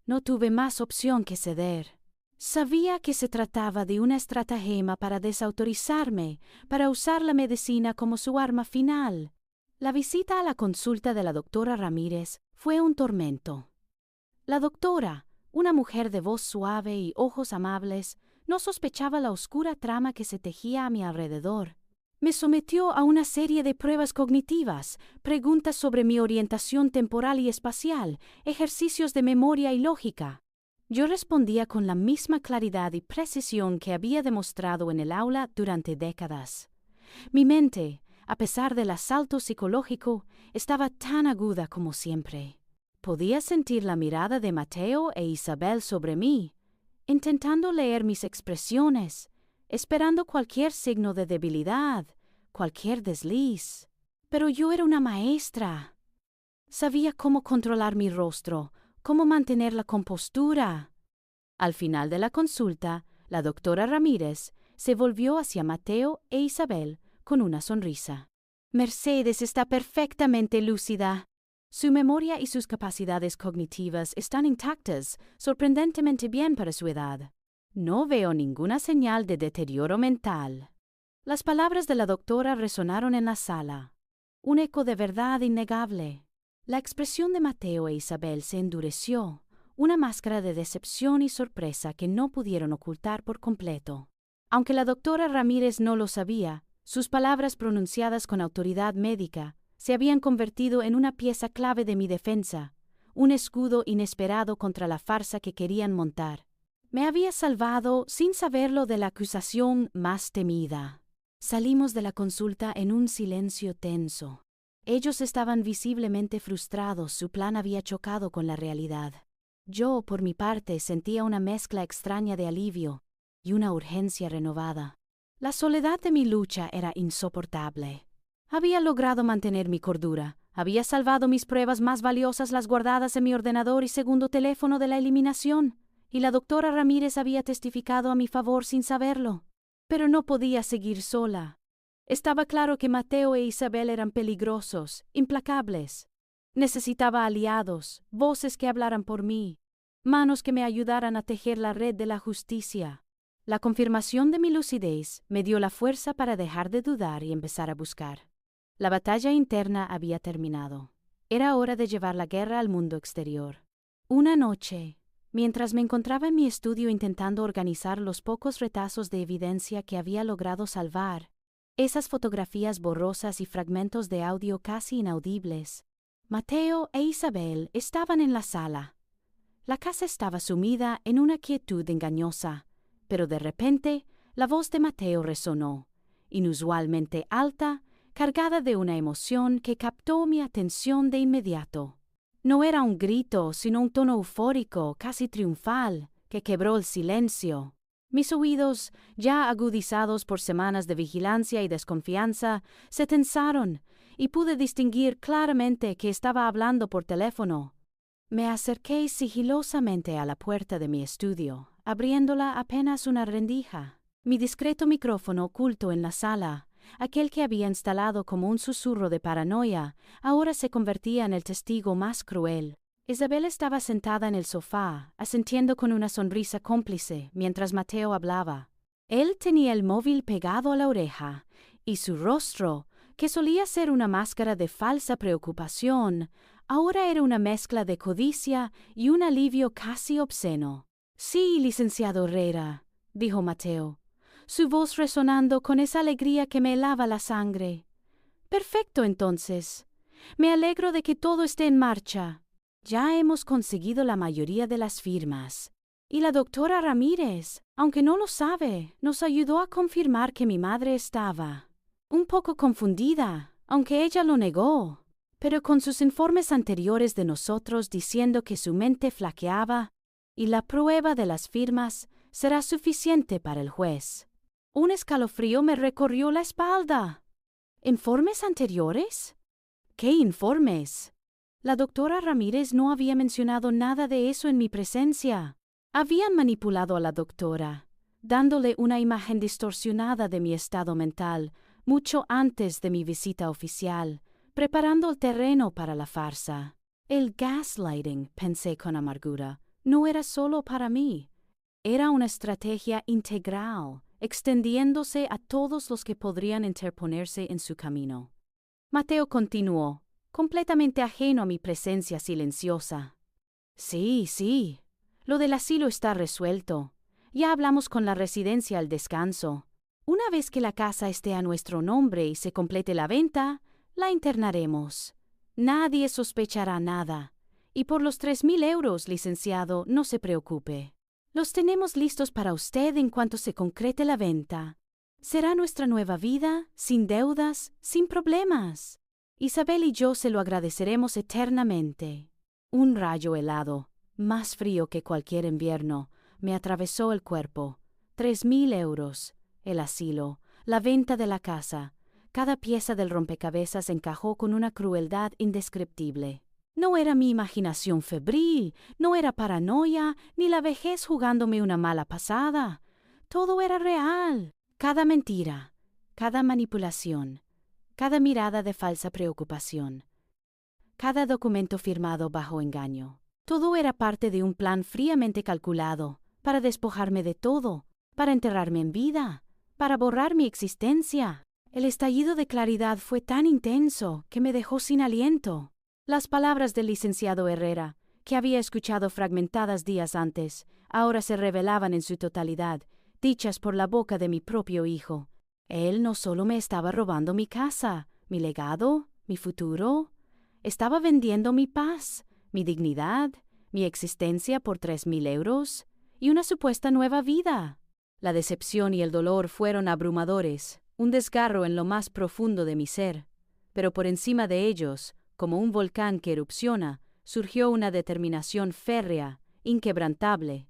No tuve más opción que ceder. Sabía que se trataba de una estratagema para desautorizarme, para usar la medicina como su arma final. La visita a la consulta de la doctora Ramírez fue un tormento. La doctora, una mujer de voz suave y ojos amables, no sospechaba la oscura trama que se tejía a mi alrededor. Me sometió a una serie de pruebas cognitivas, preguntas sobre mi orientación temporal y espacial, ejercicios de memoria y lógica. Yo respondía con la misma claridad y precisión que había demostrado en el aula durante décadas. Mi mente, a pesar del asalto psicológico, estaba tan aguda como siempre. Podía sentir la mirada de Mateo e Isabel sobre mí, intentando leer mis expresiones, esperando cualquier signo de debilidad, cualquier desliz. Pero yo era una maestra. Sabía cómo controlar mi rostro, cómo mantener la compostura. Al final de la consulta, la doctora Ramírez se volvió hacia Mateo e Isabel con una sonrisa. «Mercedes está perfectamente lúcida. Su memoria y sus capacidades cognitivas están intactas, sorprendentemente bien para su edad. No veo ninguna señal de deterioro mental». Las palabras de la doctora resonaron en la sala. Un eco de verdad innegable. La expresión de Mateo e Isabel se endureció, una máscara de decepción y sorpresa que no pudieron ocultar por completo. Aunque la doctora Ramírez no lo sabía, sus palabras pronunciadas con autoridad médica se habían convertido en una pieza clave de mi defensa, un escudo inesperado contra la farsa que querían montar. Me había salvado, sin saberlo, de la acusación más temida. Salimos de la consulta en un silencio tenso. Ellos estaban visiblemente frustrados, su plan había chocado con la realidad. Yo, por mi parte, sentía una mezcla extraña de alivio y una urgencia renovada. La soledad de mi lucha era insoportable. Había logrado mantener mi cordura, había salvado mis pruebas más valiosas, las guardadas en mi ordenador y segundo teléfono de la eliminación, y la doctora Ramírez había testificado a mi favor sin saberlo. Pero no podía seguir sola. Estaba claro que Mateo e Isabel eran peligrosos, implacables. Necesitaba aliados, voces que hablaran por mí, manos que me ayudaran a tejer la red de la justicia. La confirmación de mi lucidez me dio la fuerza para dejar de dudar y empezar a buscar. La batalla interna había terminado. Era hora de llevar la guerra al mundo exterior. Una noche, mientras me encontraba en mi estudio intentando organizar los pocos retazos de evidencia que había logrado salvar, esas fotografías borrosas y fragmentos de audio casi inaudibles, Mateo e Isabel estaban en la sala. La casa estaba sumida en una quietud engañosa, pero de repente la voz de Mateo resonó, inusualmente alta, cargada de una emoción que captó mi atención de inmediato. No era un grito, sino un tono eufórico, casi triunfal, que quebró el silencio. Mis oídos, ya agudizados por semanas de vigilancia y desconfianza, se tensaron y pude distinguir claramente que estaba hablando por teléfono. Me acerqué sigilosamente a la puerta de mi estudio, abriéndola apenas una rendija. Mi discreto micrófono oculto en la sala, aquel que había instalado como un susurro de paranoia, ahora se convertía en el testigo más cruel. Isabel estaba sentada en el sofá, asintiendo con una sonrisa cómplice, mientras Mateo hablaba. Él tenía el móvil pegado a la oreja, y su rostro, que solía ser una máscara de falsa preocupación, ahora era una mezcla de codicia y un alivio casi obsceno. «Sí, licenciado Herrera», dijo Mateo, su voz resonando con esa alegría que me helaba la sangre. «Perfecto, entonces. Me alegro de que todo esté en marcha. Ya hemos conseguido la mayoría de las firmas. Y la doctora Ramírez, aunque no lo sabe, nos ayudó a confirmar que mi madre estaba un poco confundida, aunque ella lo negó, pero con sus informes anteriores de nosotros diciendo que su mente flaqueaba, y la prueba de las firmas será suficiente para el juez. Un escalofrío me recorrió la espalda. ¿Informes anteriores? ¿Qué informes? La doctora Ramírez no había mencionado nada de eso en mi presencia. Habían manipulado a la doctora, dándole una imagen distorsionada de mi estado mental, mucho antes de mi visita oficial, preparando el terreno para la farsa. El gaslighting, pensé con amargura, no era solo para mí. Era una estrategia integral, extendiéndose a todos los que podrían interponerse en su camino. Mateo continuó, completamente ajeno a mi presencia silenciosa. Sí, lo del asilo está resuelto. Ya hablamos con la residencia al descanso. Una vez que la casa esté a nuestro nombre y se complete la venta, la internaremos. Nadie sospechará nada. Y por los 3.000 euros, licenciado, no se preocupe. Los tenemos listos para usted en cuanto se concrete la venta. Será nuestra nueva vida, sin deudas, sin problemas. Isabel y yo se lo agradeceremos eternamente. Un rayo helado, más frío que cualquier invierno, me atravesó el cuerpo. 3.000 euros. El asilo, la venta de la casa, cada pieza del rompecabezas encajó con una crueldad indescriptible. No era mi imaginación febril, no era paranoia, ni la vejez jugándome una mala pasada. Todo era real. Cada mentira, cada manipulación, cada mirada de falsa preocupación, cada documento firmado bajo engaño. Todo era parte de un plan fríamente calculado para despojarme de todo, para enterrarme en vida, para borrar mi existencia. El estallido de claridad fue tan intenso que me dejó sin aliento. Las palabras del licenciado Herrera, que había escuchado fragmentadas días antes, ahora se revelaban en su totalidad, dichas por la boca de mi propio hijo. Él no solo me estaba robando mi casa, mi legado, mi futuro, estaba vendiendo mi paz, mi dignidad, mi existencia por 3.000 euros y una supuesta nueva vida. La decepción y el dolor fueron abrumadores, un desgarro en lo más profundo de mi ser, pero por encima de ellos, como un volcán que erupciona, surgió una determinación férrea, inquebrantable.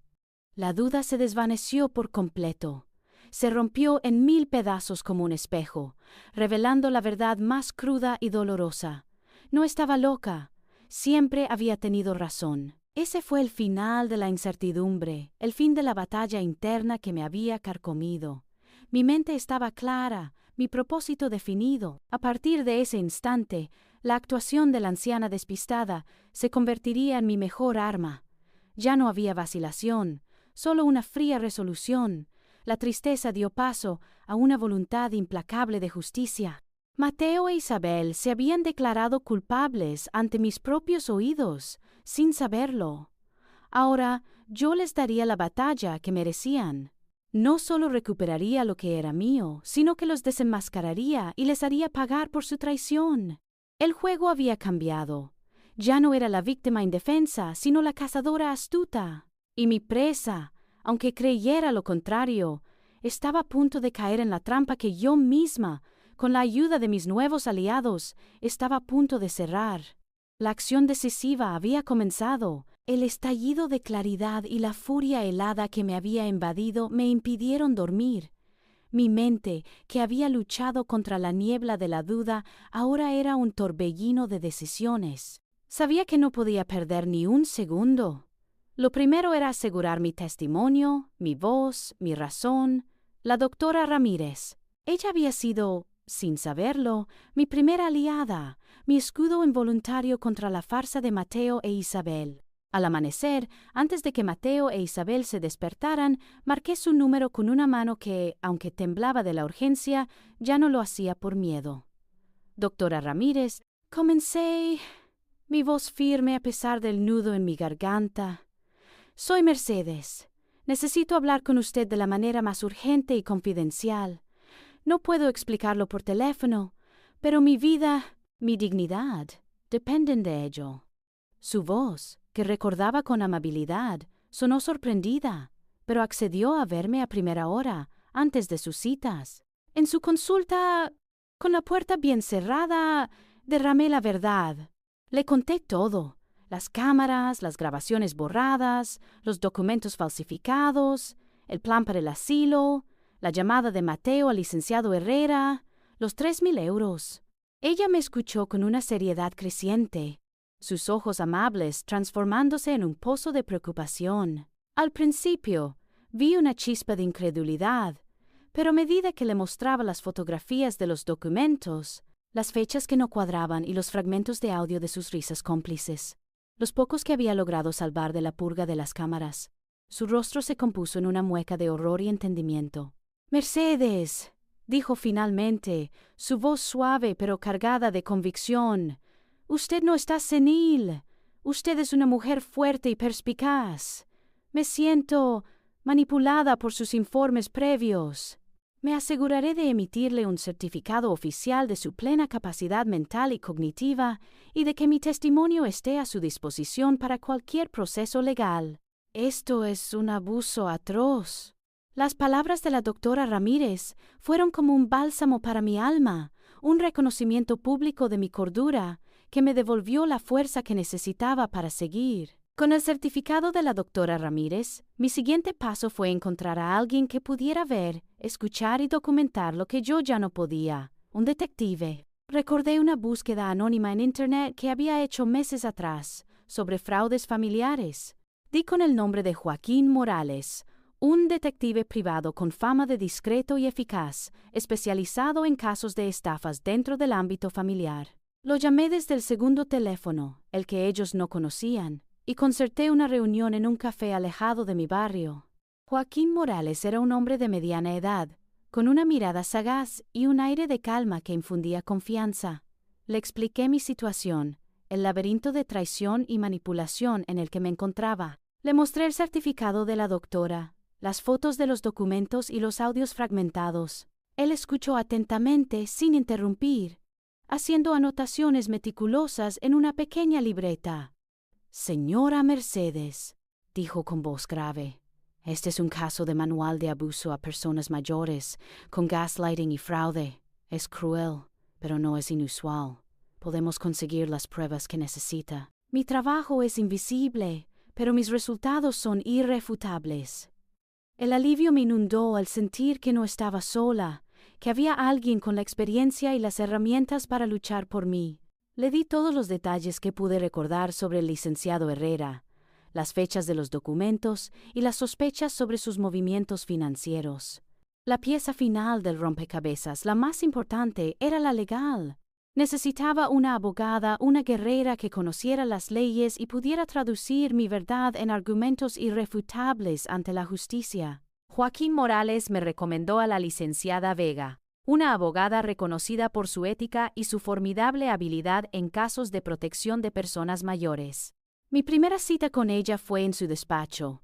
La duda se desvaneció por completo. se rompió en 1000 pedazos como un espejo, revelando la verdad más cruda y dolorosa. No estaba loca. Siempre había tenido razón. Ese fue el final de la incertidumbre, el fin de la batalla interna que me había carcomido. Mi mente estaba clara, mi propósito definido. A partir de ese instante, la actuación de la anciana despistada se convertiría en mi mejor arma. Ya no había vacilación, solo una fría resolución. La tristeza dio paso a una voluntad implacable de justicia. Mateo e Isabel se habían declarado culpables ante mis propios oídos, sin saberlo. Ahora yo les daría la batalla que merecían. No solo recuperaría lo que era mío, sino que los desenmascararía y les haría pagar por su traición. El juego había cambiado. Ya no era la víctima indefensa, sino la cazadora astuta. Y mi presa, aunque creyera lo contrario, estaba a punto de caer en la trampa que yo misma, con la ayuda de mis nuevos aliados, estaba a punto de cerrar. La acción decisiva había comenzado. El estallido de claridad y la furia helada que me había invadido me impidieron dormir. Mi mente, que había luchado contra la niebla de la duda, ahora era un torbellino de decisiones. Sabía que no podía perder ni un segundo. Lo primero era asegurar mi testimonio, mi voz, mi razón. La doctora Ramírez. Ella había sido, sin saberlo, mi primera aliada, mi escudo involuntario contra la farsa de Mateo e Isabel. Al amanecer, antes de que Mateo e Isabel se despertaran, marqué su número con una mano que, aunque temblaba de la urgencia, ya no lo hacía por miedo. Doctora Ramírez, comencé, mi voz firme a pesar del nudo en mi garganta. Soy Mercedes. Necesito hablar con usted de la manera más urgente y confidencial. No puedo explicarlo por teléfono, pero mi vida, mi dignidad, dependen de ello. Su voz, que recordaba con amabilidad, sonó sorprendida, pero accedió a verme a primera hora, antes de sus citas. En su consulta, con la puerta bien cerrada, derramé la verdad. Le conté todo: las cámaras, las grabaciones borradas, los documentos falsificados, el plan para el asilo, la llamada de Mateo al licenciado Herrera, los 3,000 euros. Ella me escuchó con una seriedad creciente, sus ojos amables transformándose en un pozo de preocupación. Al principio, vi una chispa de incredulidad, pero a medida que le mostraba las fotografías de los documentos, las fechas que no cuadraban y los fragmentos de audio de sus risas cómplices, los pocos que había logrado salvar de la purga de las cámaras, su rostro se compuso en una mueca de horror y entendimiento. «Mercedes», dijo finalmente, su voz suave pero cargada de convicción, «usted no está senil. Usted es una mujer fuerte y perspicaz. Me siento manipulada por sus informes previos. Me aseguraré de emitirle un certificado oficial de su plena capacidad mental y cognitiva y de que mi testimonio esté a su disposición para cualquier proceso legal. Esto es un abuso atroz». Las palabras de la doctora Ramírez fueron como un bálsamo para mi alma, un reconocimiento público de mi cordura que me devolvió la fuerza que necesitaba para seguir. Con el certificado de la doctora Ramírez, mi siguiente paso fue encontrar a alguien que pudiera ver, escuchar y documentar lo que yo ya no podía: un detective. Recordé una búsqueda anónima en Internet que había hecho meses atrás sobre fraudes familiares. Di con el nombre de Joaquín Morales, un detective privado con fama de discreto y eficaz, especializado en casos de estafas dentro del ámbito familiar. Lo llamé desde el segundo teléfono, el que ellos no conocían, y concerté una reunión en un café alejado de mi barrio. Joaquín Morales era un hombre de mediana edad, con una mirada sagaz y un aire de calma que infundía confianza. Le expliqué mi situación, el laberinto de traición y manipulación en el que me encontraba. Le mostré el certificado de la doctora, las fotos de los documentos y los audios fragmentados. Él escuchó atentamente, sin interrumpir, haciendo anotaciones meticulosas en una pequeña libreta. «Señora Mercedes», dijo con voz grave, «este es un caso de manual de abuso a personas mayores, con gaslighting y fraude. Es cruel, pero no es inusual. Podemos conseguir las pruebas que necesita. Mi trabajo es invisible, pero mis resultados son irrefutables. El alivio me inundó al sentir que no estaba sola, que había alguien con la experiencia y las herramientas para luchar por mí. Le di todos los detalles que pude recordar sobre el licenciado Herrera, las fechas de los documentos y las sospechas sobre sus movimientos financieros. La pieza final del rompecabezas, la más importante, era la legal. Necesitaba una abogada, una guerrera que conociera las leyes y pudiera traducir mi verdad en argumentos irrefutables ante la justicia. Joaquín Morales me recomendó a la licenciada Vega, una abogada reconocida por su ética y su formidable habilidad en casos de protección de personas mayores. Mi primera cita con ella fue en su despacho,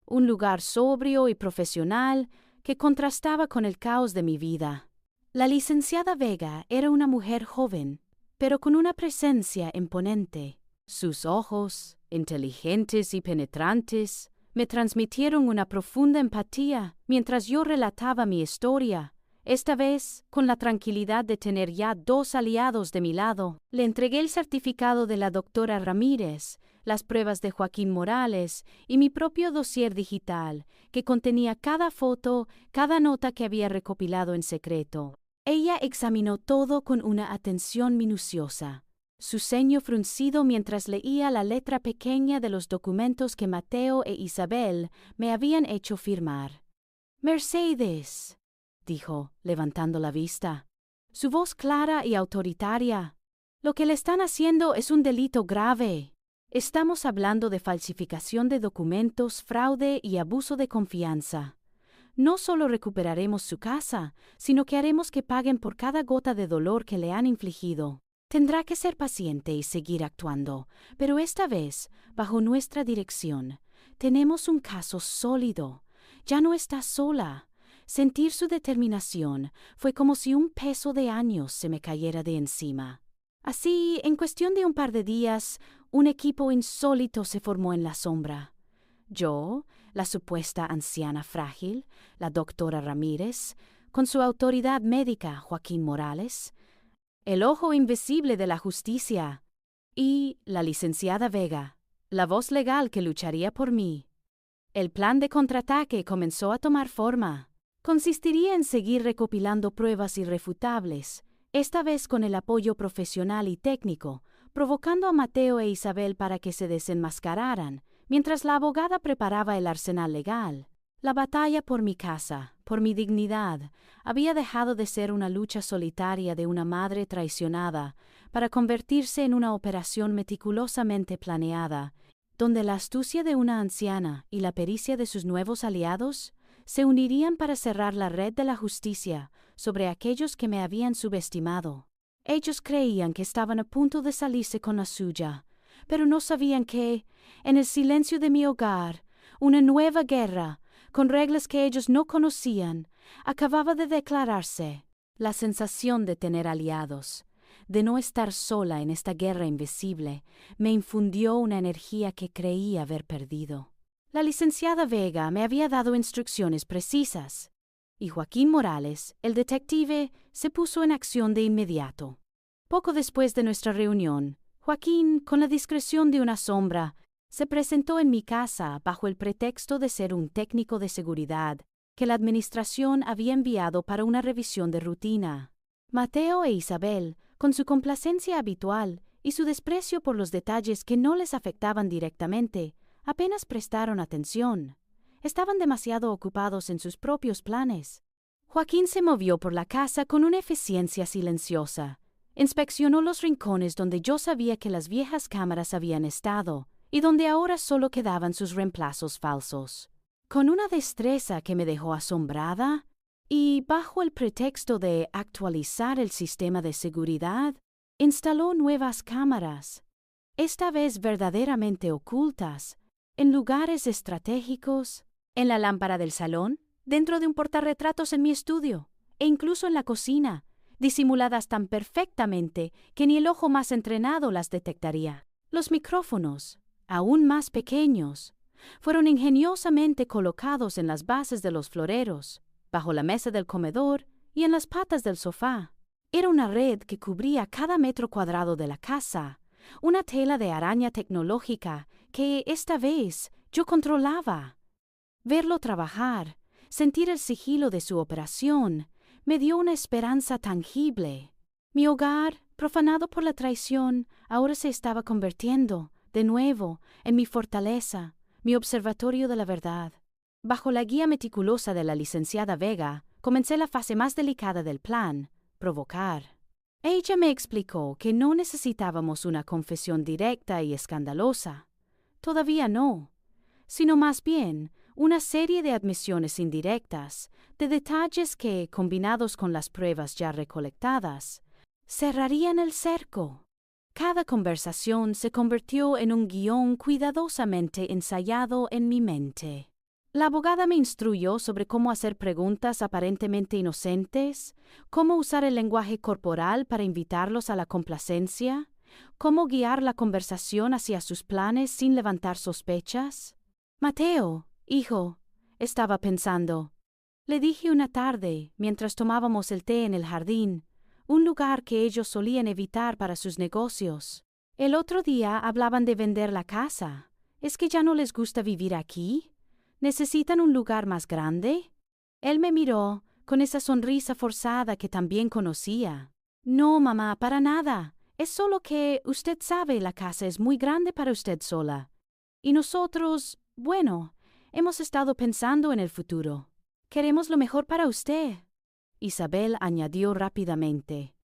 un lugar sobrio y profesional que contrastaba con el caos de mi vida. La licenciada Vega era una mujer joven, pero con una presencia imponente. Sus ojos, inteligentes y penetrantes, me transmitieron una profunda empatía mientras yo relataba mi historia, esta vez con la tranquilidad de tener ya 2 aliados de mi lado. Le entregué el certificado de la doctora Ramírez, las pruebas de Joaquín Morales y mi propio dossier digital, que contenía cada foto, cada nota que había recopilado en secreto. Ella examinó todo con una atención minuciosa, su ceño fruncido mientras leía la letra pequeña de los documentos que Mateo e Isabel me habían hecho firmar. «Mercedes», dijo, levantando la vista, su voz clara y autoritaria. «Lo que le están haciendo es un delito grave. Estamos hablando de falsificación de documentos, fraude y abuso de confianza. No solo recuperaremos su casa, sino que haremos que paguen por cada gota de dolor que le han infligido. Tendrá que ser paciente y seguir actuando, pero esta vez, bajo nuestra dirección, tenemos un caso sólido. Ya no está sola». Sentir su determinación fue como si un peso de años se me cayera de encima. Así, en cuestión de un par de días, un equipo insólito se formó en la sombra. Yo, la supuesta anciana frágil, la doctora Ramírez, con su autoridad médica, Joaquín Morales, el ojo invisible de la justicia, y la licenciada Vega, la voz legal que lucharía por mí. El plan de contraataque comenzó a tomar forma. Consistiría en seguir recopilando pruebas irrefutables, esta vez con el apoyo profesional y técnico, provocando a Mateo e Isabel para que se desenmascararan, mientras la abogada preparaba el arsenal legal. La batalla por mi casa, por mi dignidad, había dejado de ser una lucha solitaria de una madre traicionada para convertirse en una operación meticulosamente planeada, donde la astucia de una anciana y la pericia de sus nuevos aliados se unirían para cerrar la red de la justicia sobre aquellos que me habían subestimado. Ellos creían que estaban a punto de salirse con la suya, pero no sabían que, en el silencio de mi hogar, una nueva guerra, con reglas que ellos no conocían, acababa de declararse. La sensación de tener aliados, de no estar sola en esta guerra invisible, me infundió una energía que creí haber perdido. La licenciada Vega me había dado instrucciones precisas, y Joaquín Morales, el detective, se puso en acción de inmediato. Poco después de nuestra reunión, Joaquín, con la discreción de una sombra, se presentó en mi casa bajo el pretexto de ser un técnico de seguridad que la administración había enviado para una revisión de rutina. Mateo e Isabel, con su complacencia habitual y su desprecio por los detalles que no les afectaban directamente, apenas prestaron atención. Estaban demasiado ocupados en sus propios planes. Joaquín se movió por la casa con una eficiencia silenciosa. Inspeccionó los rincones donde yo sabía que las viejas cámaras habían estado y donde ahora solo quedaban sus reemplazos falsos. Con una destreza que me dejó asombrada, y bajo el pretexto de actualizar el sistema de seguridad, instaló nuevas cámaras, esta vez verdaderamente ocultas, en lugares estratégicos, en la lámpara del salón, dentro de un portarretratos en mi estudio, e incluso en la cocina, disimuladas tan perfectamente que ni el ojo más entrenado las detectaría. Los micrófonos, aún más pequeños, fueron ingeniosamente colocados en las bases de los floreros, bajo la mesa del comedor y en las patas del sofá. Era una red que cubría cada metro cuadrado de la casa, una tela de araña tecnológica que, esta vez, yo controlaba. Verlo trabajar, sentir el sigilo de su operación, me dio una esperanza tangible. Mi hogar, profanado por la traición, ahora se estaba convirtiendo, de nuevo, en mi fortaleza, mi observatorio de la verdad. Bajo la guía meticulosa de la licenciada Vega, comencé la fase más delicada del plan, provocar. Ella me explicó que no necesitábamos una confesión directa y escandalosa. Todavía no, sino más bien una serie de admisiones indirectas, de detalles que, combinados con las pruebas ya recolectadas, cerrarían el cerco. Cada conversación se convirtió en un guión cuidadosamente ensayado en mi mente. La abogada me instruyó sobre cómo hacer preguntas aparentemente inocentes, cómo usar el lenguaje corporal para invitarlos a la complacencia, cómo guiar la conversación hacia sus planes sin levantar sospechas. Mateo, hijo, estaba pensando. Le dije una tarde, mientras tomábamos el té en el jardín, un lugar que ellos solían evitar para sus negocios. El otro día hablaban de vender la casa. ¿Es que ya no les gusta vivir aquí? ¿Necesitan un lugar más grande? Él me miró, con esa sonrisa forzada que también conocía. No, mamá, para nada. Es solo que, usted sabe, la casa es muy grande para usted sola. Y nosotros, bueno, hemos estado pensando en el futuro. Queremos lo mejor para usted. Isabel añadió rápidamente.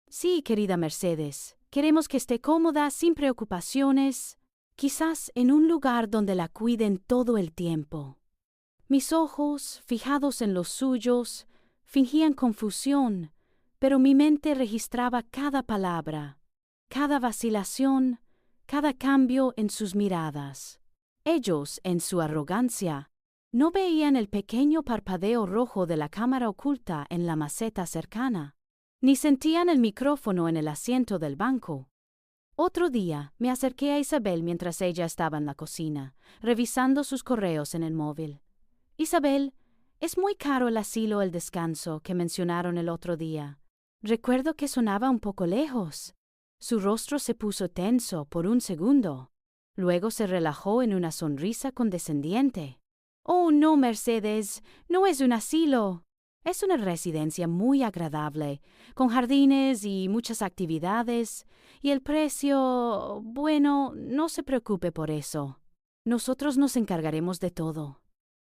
Sí, querida Mercedes, queremos que esté cómoda, sin preocupaciones, quizás en un lugar donde la cuiden todo el tiempo. Mis ojos, fijados en los suyos, fingían confusión, pero mi mente registraba cada palabra, cada vacilación, cada cambio en sus miradas. Ellos, en su arrogancia, no veían el pequeño parpadeo rojo de la cámara oculta en la maceta cercana, ni sentían el micrófono en el asiento del banco. Otro día me acerqué a Isabel mientras ella estaba en la cocina, revisando sus correos en el móvil. Isabel, es muy caro el asilo El Descanso que mencionaron el otro día. Recuerdo que sonaba un poco lejos. Su rostro se puso tenso por un segundo. Luego se relajó en una sonrisa condescendiente. Oh, no, Mercedes, no es un asilo. Es una residencia muy agradable, con jardines y muchas actividades, y el precio, bueno, no se preocupe por eso. Nosotros nos encargaremos de todo.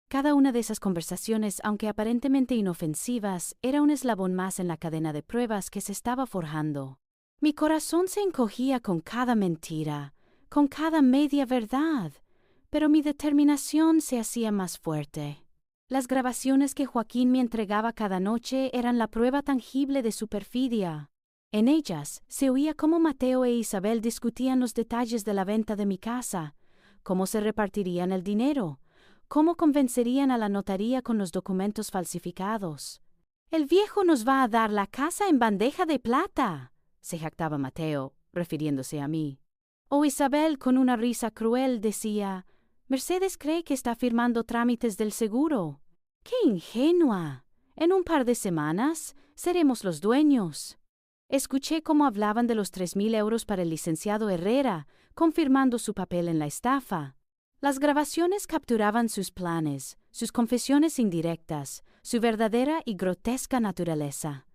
Cada una de esas conversaciones, aunque aparentemente inofensivas, era un eslabón más en la cadena de pruebas que se estaba forjando. Mi corazón se encogía con cada mentira, con cada media verdad, pero mi determinación se hacía más fuerte. Las grabaciones que Joaquín me entregaba cada noche eran la prueba tangible de su perfidia. En ellas se oía cómo Mateo e Isabel discutían los detalles de la venta de mi casa, cómo se repartirían el dinero, cómo convencerían a la notaría con los documentos falsificados. «El viejo nos va a dar la casa en bandeja de plata», se jactaba Mateo, refiriéndose a mí. O Isabel, con una risa cruel, decía: «Mercedes cree que está firmando trámites del seguro. ¡Qué ingenua! En un par de semanas seremos los dueños». Escuché cómo hablaban de los 3.000 euros para el licenciado Herrera, confirmando su papel en la estafa. Las grabaciones capturaban sus planes, sus confesiones indirectas, su verdadera y grotesca naturaleza.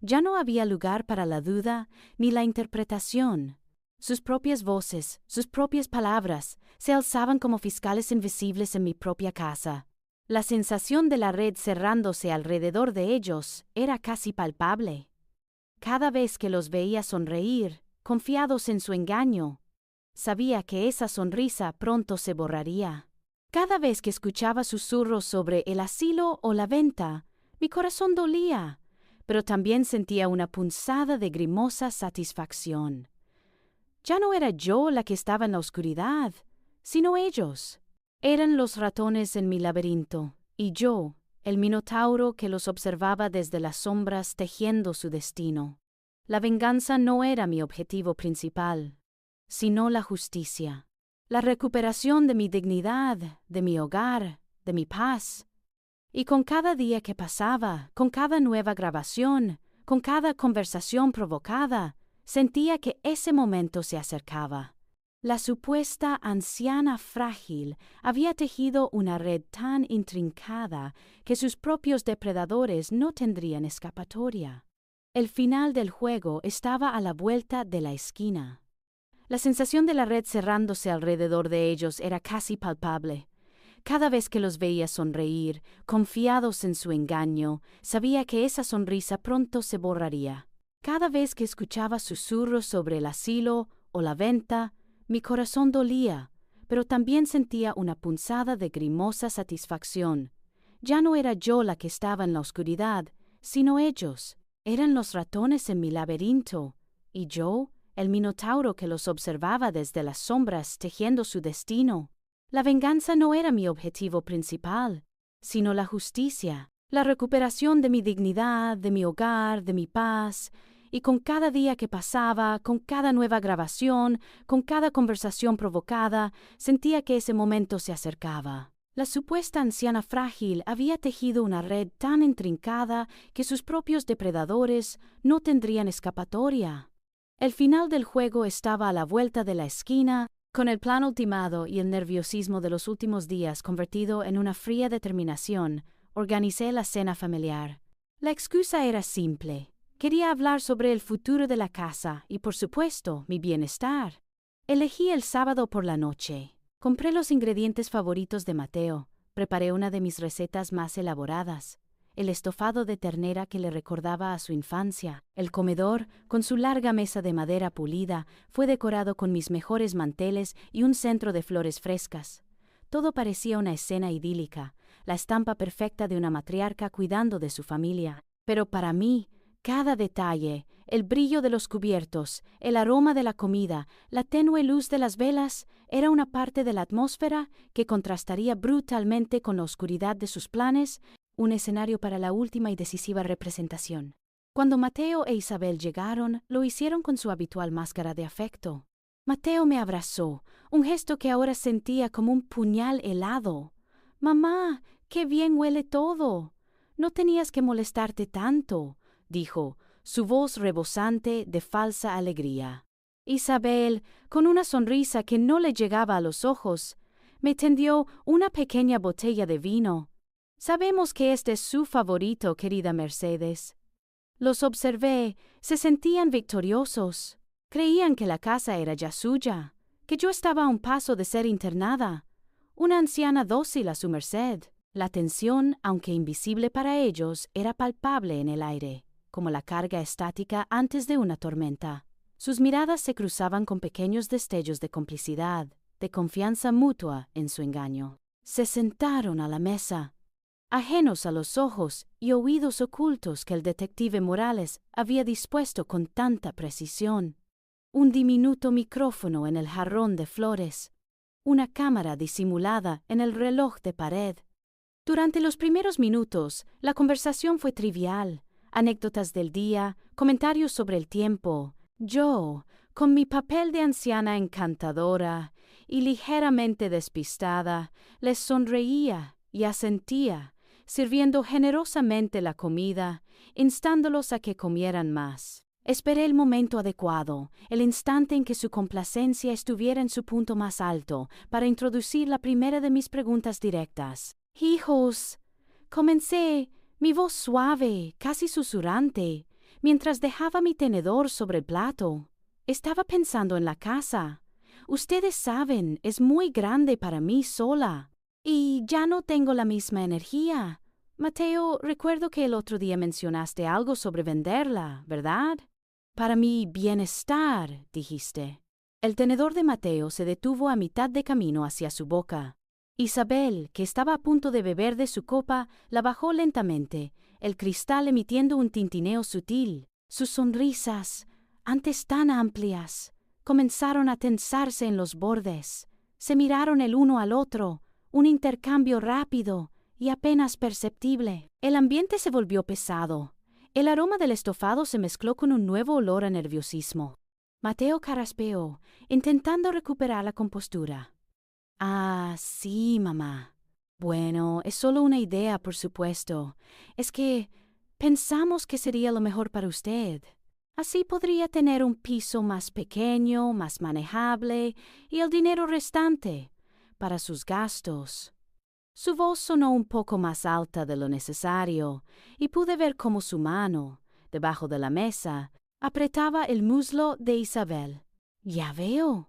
Ya no había lugar para la duda ni la interpretación. Sus propias voces, sus propias palabras, se alzaban como fiscales invisibles en mi propia casa. La sensación de la red cerrándose alrededor de ellos era casi palpable. Cada vez que los veía sonreír, confiados en su engaño, sabía que esa sonrisa pronto se borraría. Cada vez que escuchaba susurros sobre el asilo o la venta, mi corazón dolía, pero también sentía una punzada de grimosa satisfacción. Ya no era yo la que estaba en la oscuridad, sino ellos. Eran los ratones en mi laberinto, y yo, el minotauro que los observaba desde las sombras tejiendo su destino. La venganza no era mi objetivo principal, sino la justicia, la recuperación de mi dignidad, de mi hogar, de mi paz. Y con cada día que pasaba, con cada nueva grabación, con cada conversación provocada, sentía que ese momento se acercaba. La supuesta anciana frágil había tejido una red tan intrincada que sus propios depredadores no tendrían escapatoria. El final del juego estaba a la vuelta de la esquina. La sensación de la red cerrándose alrededor de ellos era casi palpable. Cada vez que los veía sonreír, confiados en su engaño, sabía que esa sonrisa pronto se borraría. Cada vez que escuchaba susurros sobre el asilo o la venta, mi corazón dolía, pero también sentía una punzada de grimosa satisfacción. Ya no era yo la que estaba en la oscuridad, sino ellos. Eran los ratones en mi laberinto, y yo, el minotauro que los observaba desde las sombras tejiendo su destino. La venganza no era mi objetivo principal, sino la justicia, la recuperación de mi dignidad, de mi hogar, de mi paz. Y con cada día que pasaba, con cada nueva grabación, con cada conversación provocada, sentía que ese momento se acercaba. La supuesta anciana frágil había tejido una red tan intrincada que sus propios depredadores no tendrían escapatoria. El final del juego estaba a la vuelta de la esquina, con el plan ultimado y el nerviosismo de los últimos días convertido en una fría determinación. Organicé la cena familiar. La excusa era simple. Quería hablar sobre el futuro de la casa y, por supuesto, mi bienestar. Elegí el sábado por la noche. Compré los ingredientes favoritos de Mateo. Preparé una de mis recetas más elaboradas. El estofado de ternera que le recordaba a su infancia. El comedor, con su larga mesa de madera pulida, fue decorado con mis mejores manteles y un centro de flores frescas. Todo parecía una escena idílica, la estampa perfecta de una matriarca cuidando de su familia. Pero para mí, cada detalle, el brillo de los cubiertos, el aroma de la comida, la tenue luz de las velas, era una parte de la atmósfera que contrastaría brutalmente con la oscuridad de sus planes, un escenario para la última y decisiva representación. Cuando Mateo e Isabel llegaron, lo hicieron con su habitual máscara de afecto. Mateo me abrazó, un gesto que ahora sentía como un puñal helado. «Mamá, qué bien huele todo. No tenías que molestarte tanto», dijo, su voz rebosante de falsa alegría. Isabel, con una sonrisa que no le llegaba a los ojos, me tendió una pequeña botella de vino. «Sabemos que este es su favorito, querida Mercedes». Los observé, se sentían victoriosos. Creían que la casa era ya suya, que yo estaba a un paso de ser internada, una anciana dócil a su merced. La tensión, aunque invisible para ellos, era palpable en el aire, como la carga estática antes de una tormenta. Sus miradas se cruzaban con pequeños destellos de complicidad, de confianza mutua en su engaño. Se sentaron a la mesa, ajenos a los ojos y oídos ocultos que el detective Morales había dispuesto con tanta precisión. Un diminuto micrófono en el jarrón de flores, una cámara disimulada en el reloj de pared. Durante los primeros minutos, la conversación fue trivial, anécdotas del día, comentarios sobre el tiempo. Yo, con mi papel de anciana encantadora y ligeramente despistada, les sonreía y asentía, sirviendo generosamente la comida, instándolos a que comieran más. Esperé el momento adecuado, el instante en que su complacencia estuviera en su punto más alto, para introducir la primera de mis preguntas directas. «Hijos», comencé, mi voz suave, casi susurrante, mientras dejaba mi tenedor sobre el plato. Estaba pensando en la casa. Ustedes saben, es muy grande para mí sola. Y ya no tengo la misma energía. Mateo, recuerdo que el otro día mencionaste algo sobre venderla, ¿verdad? Para mi bienestar, dijiste. El tenedor de Mateo se detuvo a mitad de camino hacia su boca. Isabel, que estaba a punto de beber de su copa, la bajó lentamente, el cristal emitiendo un tintineo sutil. Sus sonrisas, antes tan amplias, comenzaron a tensarse en los bordes. Se miraron el uno al otro, un intercambio rápido y apenas perceptible. El ambiente se volvió pesado. El aroma del estofado se mezcló con un nuevo olor a nerviosismo. Mateo carraspeó, intentando recuperar la compostura. «Ah, sí, mamá. Bueno, es solo una idea, por supuesto. Es que pensamos que sería lo mejor para usted. Así podría tener un piso más pequeño, más manejable y el dinero restante para sus gastos. Su voz sonó un poco más alta de lo necesario y pude ver cómo su mano, debajo de la mesa, apretaba el muslo de Isabel. «Ya veo»,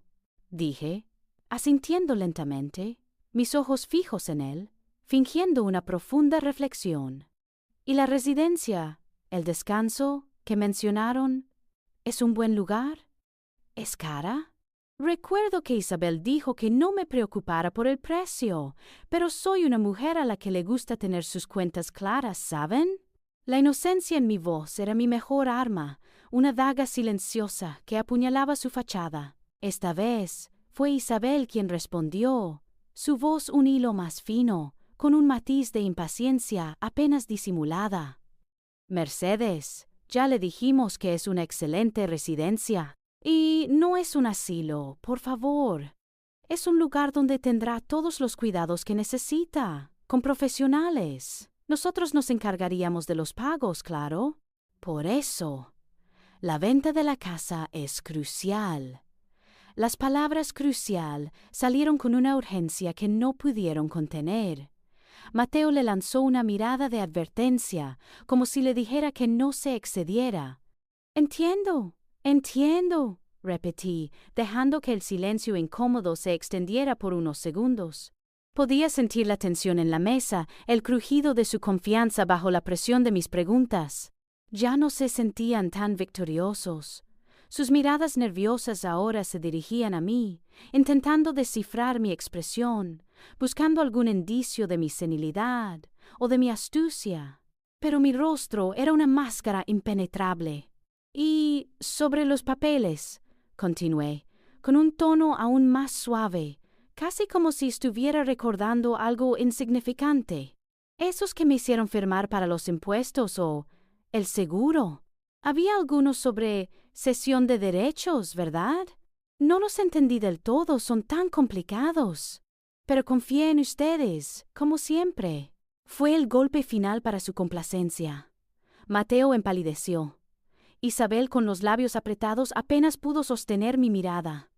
dije, asintiendo lentamente, mis ojos fijos en él, fingiendo una profunda reflexión. «¿Y la residencia, el descanso que mencionaron, es un buen lugar? ¿Es cara?» Recuerdo que Isabel dijo que no me preocupara por el precio, pero soy una mujer a la que le gusta tener sus cuentas claras, ¿saben? La inocencia en mi voz era mi mejor arma, una daga silenciosa que apuñalaba su fachada. Esta vez fue Isabel quien respondió, su voz un hilo más fino, con un matiz de impaciencia apenas disimulada. «Mercedes, ya le dijimos que es una excelente residencia. Y no es un asilo, por favor. Es un lugar donde tendrá todos los cuidados que necesita, con profesionales. Nosotros nos encargaríamos de los pagos, claro. Por eso, la venta de la casa es crucial». Las palabras crucial salieron con una urgencia que no pudieron contener. Mateo le lanzó una mirada de advertencia, como si le dijera que no se excediera. «Entiendo. Entiendo», repetí, dejando que el silencio incómodo se extendiera por unos segundos. Podía sentir la tensión en la mesa, el crujido de su confianza bajo la presión de mis preguntas. Ya no se sentían tan victoriosos. Sus miradas nerviosas ahora se dirigían a mí, intentando descifrar mi expresión, buscando algún indicio de mi senilidad o de mi astucia. Pero mi rostro era una máscara impenetrable. «Y sobre los papeles», continué, con un tono aún más suave, casi como si estuviera recordando algo insignificante. «Esos que me hicieron firmar para los impuestos o el seguro. Había algunos sobre cesión de derechos, ¿verdad? No los entendí del todo, son tan complicados. Pero confié en ustedes, como siempre». Fue el golpe final para su complacencia. Mateo empalideció. Isabel, con los labios apretados, apenas pudo sostener mi mirada.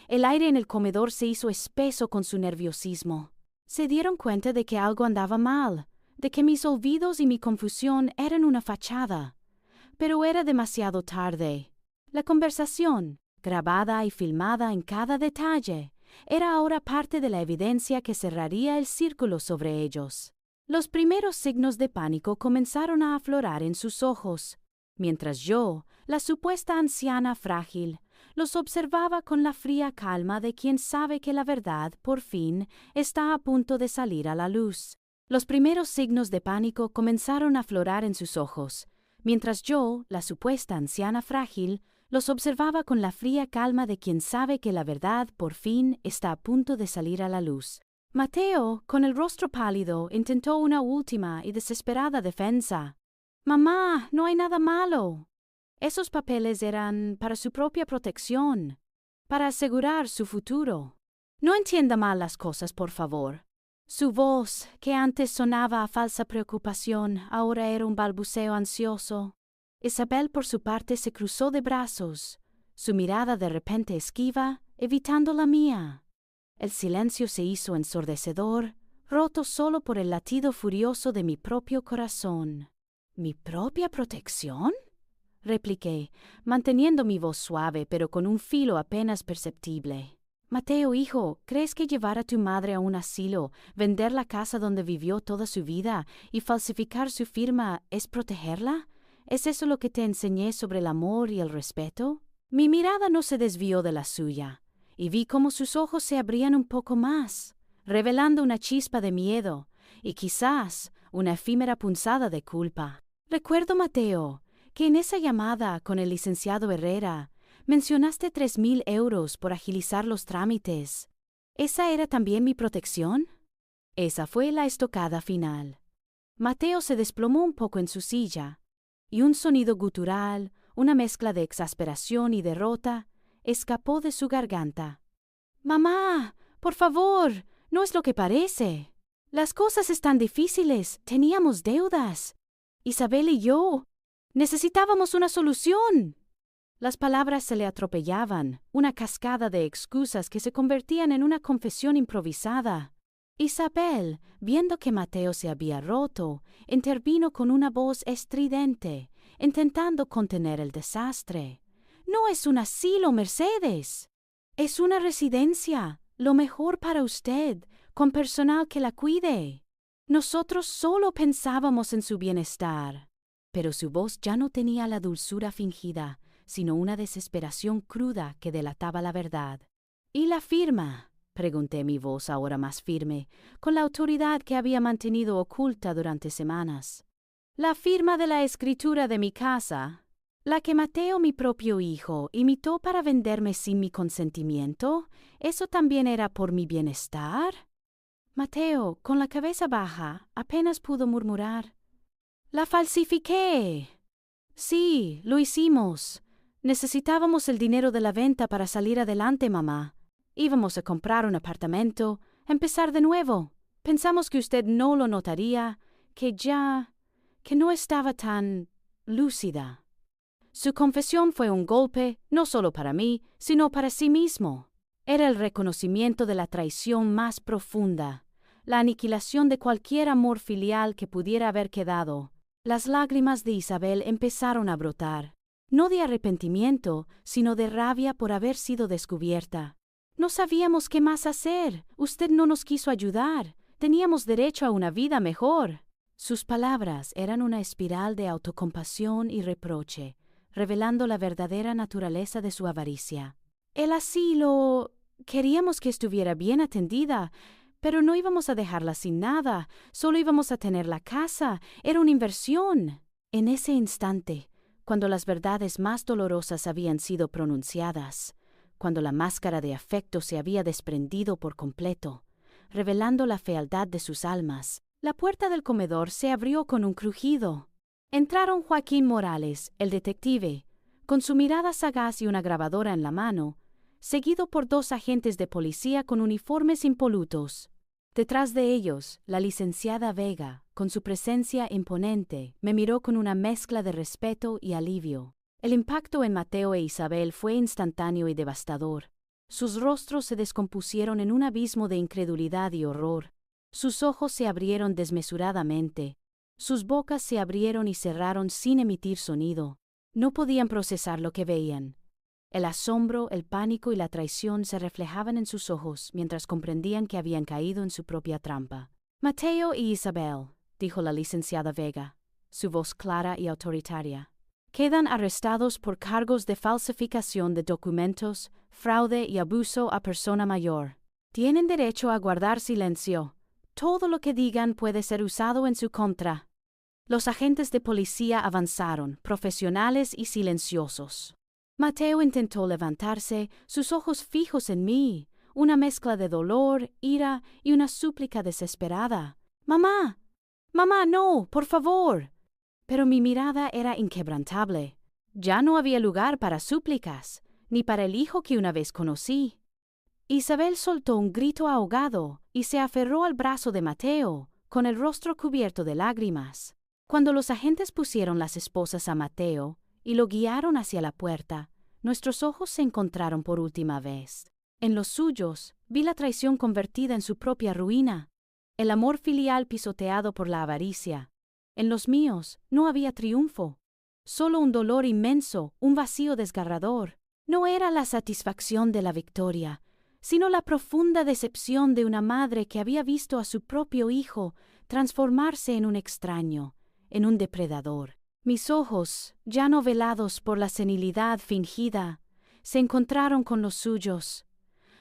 El aire en el comedor se hizo espeso con su nerviosismo. Se dieron cuenta de que algo andaba mal, de que mis olvidos y mi confusión eran una fachada. Pero era demasiado tarde. La conversación, grabada y filmada en cada detalle, era ahora parte de la evidencia que cerraría el círculo sobre ellos. Los primeros signos de pánico comenzaron a aflorar en sus ojos, mientras yo, la supuesta anciana frágil, los observaba con la fría calma de quien sabe que la verdad, por fin, está a punto de salir a la luz. Los primeros signos de pánico comenzaron a aflorar en sus ojos, mientras yo, la supuesta anciana frágil, los observaba con la fría calma de quien sabe que la verdad, por fin, está a punto de salir a la luz. Mateo, con el rostro pálido, intentó una última y desesperada defensa. «Mamá, no hay nada malo. Esos papeles eran para su propia protección, para asegurar su futuro. No entienda mal las cosas, por favor». Su voz, que antes sonaba a falsa preocupación, ahora era un balbuceo ansioso. Isabel, por su parte, se cruzó de brazos, su mirada de repente esquiva, evitando la mía. El silencio se hizo ensordecedor, roto solo por el latido furioso de mi propio corazón. «¿Mi propia protección?», repliqué, manteniendo mi voz suave pero con un filo apenas perceptible. «Mateo, hijo, ¿crees que llevar a tu madre a un asilo, vender la casa donde vivió toda su vida y falsificar su firma es protegerla? ¿Es eso lo que te enseñé sobre el amor y el respeto?» Mi mirada no se desvió de la suya, y vi cómo sus ojos se abrían un poco más, revelando una chispa de miedo y quizás una efímera punzada de culpa. «Recuerdo, Mateo, que en esa llamada con el licenciado Herrera mencionaste 3.000 euros por agilizar los trámites. ¿Esa era también mi protección?» Esa fue la estocada final. Mateo se desplomó un poco en su silla, y un sonido gutural, una mezcla de exasperación y derrota, escapó de su garganta. «Mamá, por favor, no es lo que parece. Las cosas están difíciles, teníamos deudas. Isabel y yo necesitábamos una solución». Las palabras se le atropellaban, una cascada de excusas que se convertían en una confesión improvisada. Isabel, viendo que Mateo se había roto, intervino con una voz estridente, intentando contener el desastre. «No es un asilo, Mercedes. Es una residencia, lo mejor para usted, con personal que la cuide. Nosotros solo pensábamos en su bienestar». Pero su voz ya no tenía la dulzura fingida, sino una desesperación cruda que delataba la verdad. «¿Y la firma?», pregunté, mi voz ahora más firme, con la autoridad que había mantenido oculta durante semanas. «La firma de la escritura de mi casa, la que Mateo, mi propio hijo, imitó para venderme sin mi consentimiento, ¿eso también era por mi bienestar?». Mateo, con la cabeza baja, apenas pudo murmurar: «La falsifiqué». «Sí, lo hicimos. Necesitábamos el dinero de la venta para salir adelante, mamá. Íbamos a comprar un apartamento, empezar de nuevo. Pensamos que usted no lo notaría, que no estaba tan lúcida». Su confesión fue un golpe, no solo para mí, sino para sí mismo. Era el reconocimiento de la traición más profunda, la aniquilación de cualquier amor filial que pudiera haber quedado. Las lágrimas de Isabel empezaron a brotar, no de arrepentimiento, sino de rabia por haber sido descubierta. «No sabíamos qué más hacer. Usted no nos quiso ayudar. Teníamos derecho a una vida mejor». Sus palabras eran una espiral de autocompasión y reproche, revelando la verdadera naturaleza de su avaricia. «El asilo, queríamos que estuviera bien atendida, pero no íbamos a dejarla sin nada, solo íbamos a tener la casa, era una inversión». En ese instante, cuando las verdades más dolorosas habían sido pronunciadas, cuando la máscara de afecto se había desprendido por completo, revelando la fealdad de sus almas, la puerta del comedor se abrió con un crujido. Entraron Joaquín Morales, el detective, con su mirada sagaz y una grabadora en la mano, seguido por 2 agentes de policía con uniformes impolutos. Detrás de ellos, la licenciada Vega, con su presencia imponente, me miró con una mezcla de respeto y alivio. El impacto en Mateo e Isabel fue instantáneo y devastador. Sus rostros se descompusieron en un abismo de incredulidad y horror. Sus ojos se abrieron desmesuradamente. Sus bocas se abrieron y cerraron sin emitir sonido. No podían procesar lo que veían. El asombro, el pánico y la traición se reflejaban en sus ojos mientras comprendían que habían caído en su propia trampa. «Mateo y Isabel», dijo la licenciada Vega, su voz clara y autoritaria, «quedan arrestados por cargos de falsificación de documentos, fraude y abuso a persona mayor. Tienen derecho a guardar silencio. Todo lo que digan puede ser usado en su contra». Los agentes de policía avanzaron, profesionales y silenciosos. Mateo intentó levantarse, sus ojos fijos en mí, una mezcla de dolor, ira y una súplica desesperada. «¡Mamá! ¡Mamá, no! ¡Por favor!». Pero mi mirada era inquebrantable. Ya no había lugar para súplicas, ni para el hijo que una vez conocí. Isabel soltó un grito ahogado y se aferró al brazo de Mateo, con el rostro cubierto de lágrimas. Cuando los agentes pusieron las esposas a Mateo y lo guiaron hacia la puerta, nuestros ojos se encontraron por última vez. En los suyos vi la traición convertida en su propia ruina, el amor filial pisoteado por la avaricia. En los míos no había triunfo, solo un dolor inmenso, un vacío desgarrador. No era la satisfacción de la victoria, sino la profunda decepción de una madre que había visto a su propio hijo transformarse en un extraño, en un depredador. Mis ojos, ya no velados por la senilidad fingida, se encontraron con los suyos.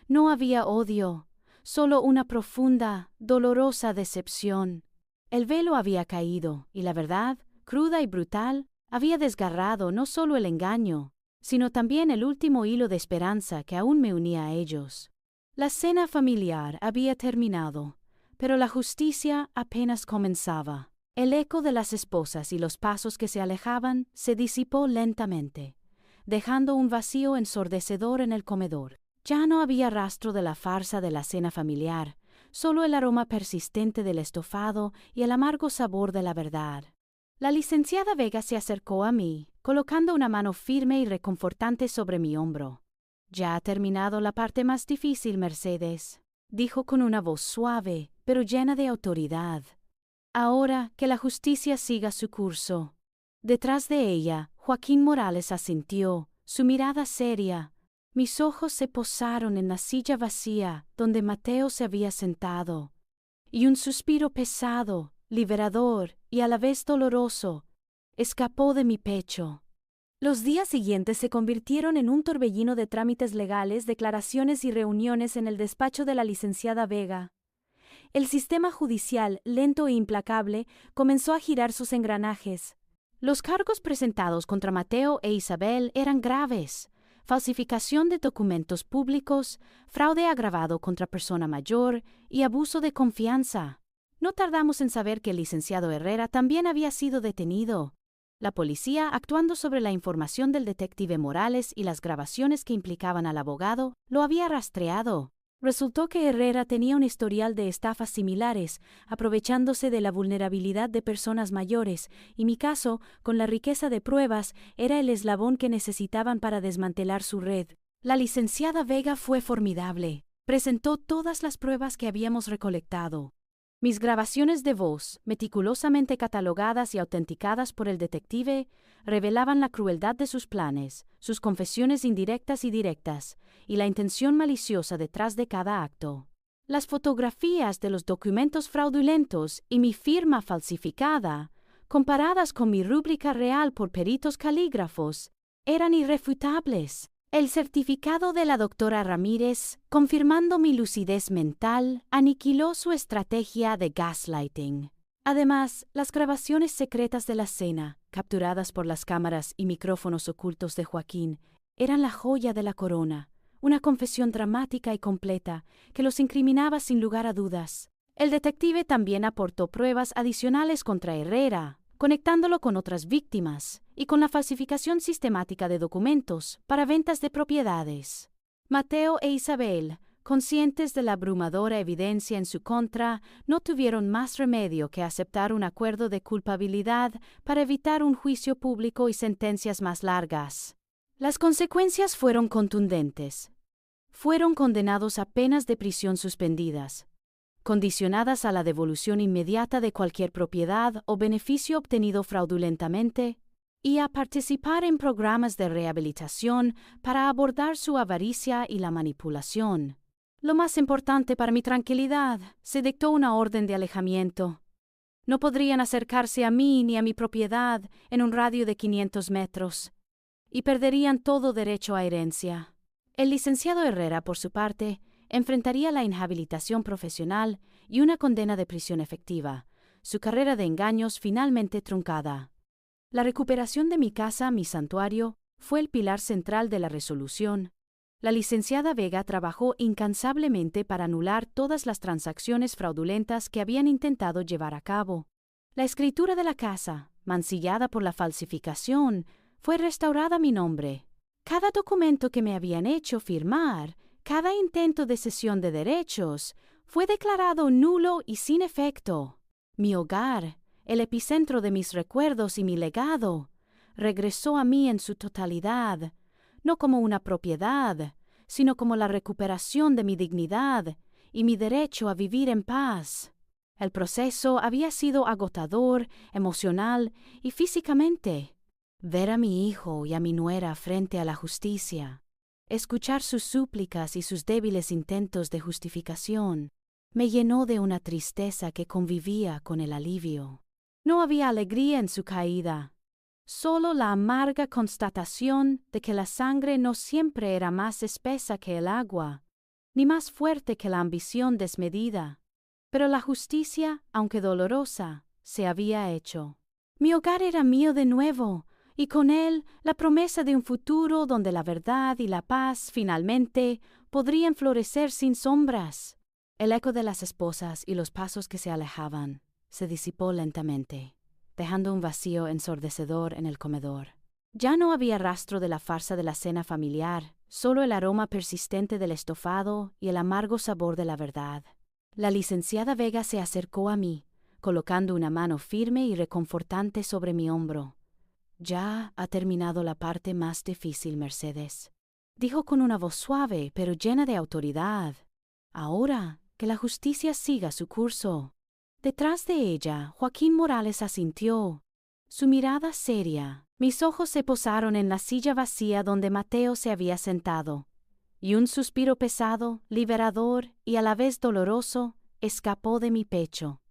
No había odio, solo una profunda, dolorosa decepción. El velo había caído, y la verdad, cruda y brutal, había desgarrado no solo el engaño, sino también el último hilo de esperanza que aún me unía a ellos. La cena familiar había terminado, pero la justicia apenas comenzaba. El eco de las esposas y los pasos que se alejaban se disipó lentamente, dejando un vacío ensordecedor en el comedor. Ya no había rastro de la farsa de la cena familiar, solo el aroma persistente del estofado y el amargo sabor de la verdad. La licenciada Vega se acercó a mí, colocando una mano firme y reconfortante sobre mi hombro. «Ya ha terminado la parte más difícil, Mercedes», dijo con una voz suave, pero llena de autoridad. «Ahora que la justicia siga su curso». Detrás de ella, Joaquín Morales asintió, su mirada seria. Mis ojos se posaron en la silla vacía donde Mateo se había sentado, y un suspiro pesado, liberador y a la vez doloroso, escapó de mi pecho. Los días siguientes se convirtieron en un torbellino de trámites legales, declaraciones y reuniones en el despacho de la licenciada Vega. El sistema judicial, lento e implacable, comenzó a girar sus engranajes. Los cargos presentados contra Mateo e Isabel eran graves: falsificación de documentos públicos, fraude agravado contra persona mayor y abuso de confianza. No tardamos en saber que el licenciado Herrera también había sido detenido. La policía, actuando sobre la información del detective Morales y las grabaciones que implicaban al abogado, lo había rastreado. Resultó que Herrera tenía un historial de estafas similares, aprovechándose de la vulnerabilidad de personas mayores, y mi caso, con la riqueza de pruebas, era el eslabón que necesitaban para desmantelar su red. La licenciada Vega fue formidable. Presentó todas las pruebas que habíamos recolectado. Mis grabaciones de voz, meticulosamente catalogadas y autenticadas por el detective, revelaban la crueldad de sus planes, sus confesiones indirectas y directas, y la intención maliciosa detrás de cada acto. Las fotografías de los documentos fraudulentos y mi firma falsificada, comparadas con mi rúbrica real por peritos calígrafos, eran irrefutables. El certificado de la doctora Ramírez, confirmando mi lucidez mental, aniquiló su estrategia de gaslighting. Además, las grabaciones secretas de la cena, capturadas por las cámaras y micrófonos ocultos de Joaquín, eran la joya de la corona, una confesión dramática y completa que los incriminaba sin lugar a dudas. El detective también aportó pruebas adicionales contra Herrera, conectándolo con otras víctimas y con la falsificación sistemática de documentos para ventas de propiedades. Mateo e Isabel, conscientes de la abrumadora evidencia en su contra, no tuvieron más remedio que aceptar un acuerdo de culpabilidad para evitar un juicio público y sentencias más largas. Las consecuencias fueron contundentes. Fueron condenados a penas de prisión suspendidas, condicionadas a la devolución inmediata de cualquier propiedad o beneficio obtenido fraudulentamente, y a participar en programas de rehabilitación para abordar su avaricia y la manipulación. Lo más importante para mi tranquilidad, se dictó una orden de alejamiento. No podrían acercarse a mí ni a mi propiedad en un radio de 500 metros, y perderían todo derecho a herencia. El licenciado Herrera, por su parte, enfrentaría la inhabilitación profesional y una condena de prisión efectiva, su carrera de engaños finalmente truncada. La recuperación de mi casa, mi santuario, fue el pilar central de la resolución. La licenciada Vega trabajó incansablemente para anular todas las transacciones fraudulentas que habían intentado llevar a cabo. La escritura de la casa, mancillada por la falsificación, fue restaurada a mi nombre. Cada documento que me habían hecho firmar, cada intento de cesión de derechos, fue declarado nulo y sin efecto. Mi hogar, el epicentro de mis recuerdos y mi legado, regresó a mí en su totalidad, no como una propiedad, sino como la recuperación de mi dignidad y mi derecho a vivir en paz. El proceso había sido agotador, emocional y físicamente. Ver a mi hijo y a mi nuera frente a la justicia, escuchar sus súplicas y sus débiles intentos de justificación, me llenó de una tristeza que convivía con el alivio. No había alegría en su caída, solo la amarga constatación de que la sangre no siempre era más espesa que el agua, ni más fuerte que la ambición desmedida. Pero la justicia, aunque dolorosa, se había hecho. Mi hogar era mío de nuevo, y con él la promesa de un futuro donde la verdad y la paz finalmente podrían florecer sin sombras. El eco de las esposas y los pasos que se alejaban se disipó lentamente, dejando un vacío ensordecedor en el comedor. Ya no había rastro de la farsa de la cena familiar, solo el aroma persistente del estofado y el amargo sabor de la verdad. La licenciada Vega se acercó a mí, colocando una mano firme y reconfortante sobre mi hombro. Ya ha terminado la parte más difícil, Mercedes, dijo con una voz suave pero llena de autoridad. Ahora, que la justicia siga su curso. Detrás de ella, Joaquín Morales asintió. Su mirada seria. Mis ojos se posaron en la silla vacía donde Mateo se había sentado, y un suspiro pesado, liberador y a la vez doloroso, escapó de mi pecho.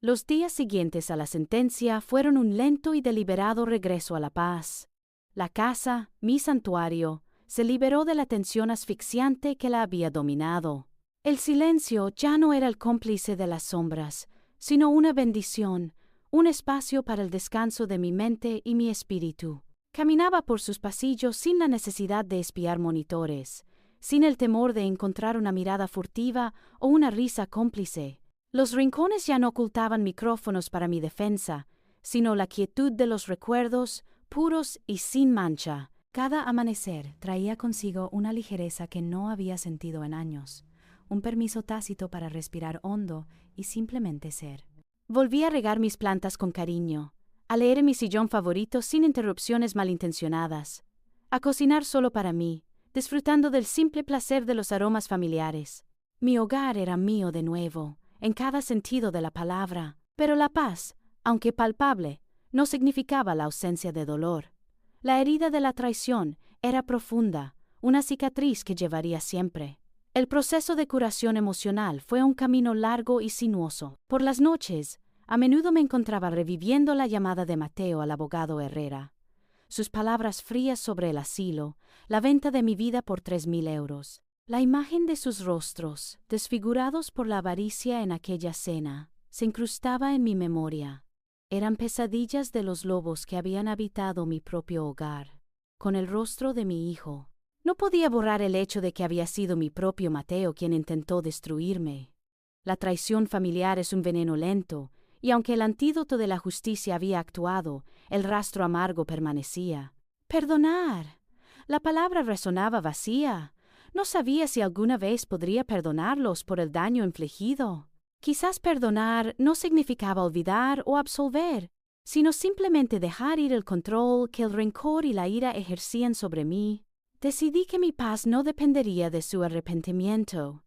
Los días siguientes a la sentencia fueron un lento y deliberado regreso a la paz. La casa, mi santuario, se liberó de la tensión asfixiante que la había dominado. El silencio ya no era el cómplice de las sombras, sino una bendición, un espacio para el descanso de mi mente y mi espíritu. Caminaba por sus pasillos sin la necesidad de espiar monitores, sin el temor de encontrar una mirada furtiva o una risa cómplice. Los rincones ya no ocultaban micrófonos para mi defensa, sino la quietud de los recuerdos, puros y sin mancha. Cada amanecer traía consigo una ligereza que no había sentido en años, un permiso tácito para respirar hondo y simplemente ser. Volví a regar mis plantas con cariño, a leer en mi sillón favorito sin interrupciones malintencionadas, a cocinar solo para mí, disfrutando del simple placer de los aromas familiares. Mi hogar era mío de nuevo, en cada sentido de la palabra, pero la paz, aunque palpable, no significaba la ausencia de dolor. La herida de la traición era profunda, una cicatriz que llevaría siempre. El proceso de curación emocional fue un camino largo y sinuoso. Por las noches, a menudo me encontraba reviviendo la llamada de Mateo al abogado Herrera. Sus palabras frías sobre el asilo, la venta de mi vida por 3.000 euros. La imagen de sus rostros, desfigurados por la avaricia en aquella cena, se incrustaba en mi memoria. Eran pesadillas de los lobos que habían habitado mi propio hogar, con el rostro de mi hijo. No podía borrar el hecho de que había sido mi propio Mateo quien intentó destruirme. La traición familiar es un veneno lento, y aunque el antídoto de la justicia había actuado, el rastro amargo permanecía. Perdonar. La palabra resonaba vacía. No sabía si alguna vez podría perdonarlos por el daño infligido. Quizás perdonar no significaba olvidar o absolver, sino simplemente dejar ir el control que el rencor y la ira ejercían sobre mí. Decidí que mi paz no dependería de su arrepentimiento,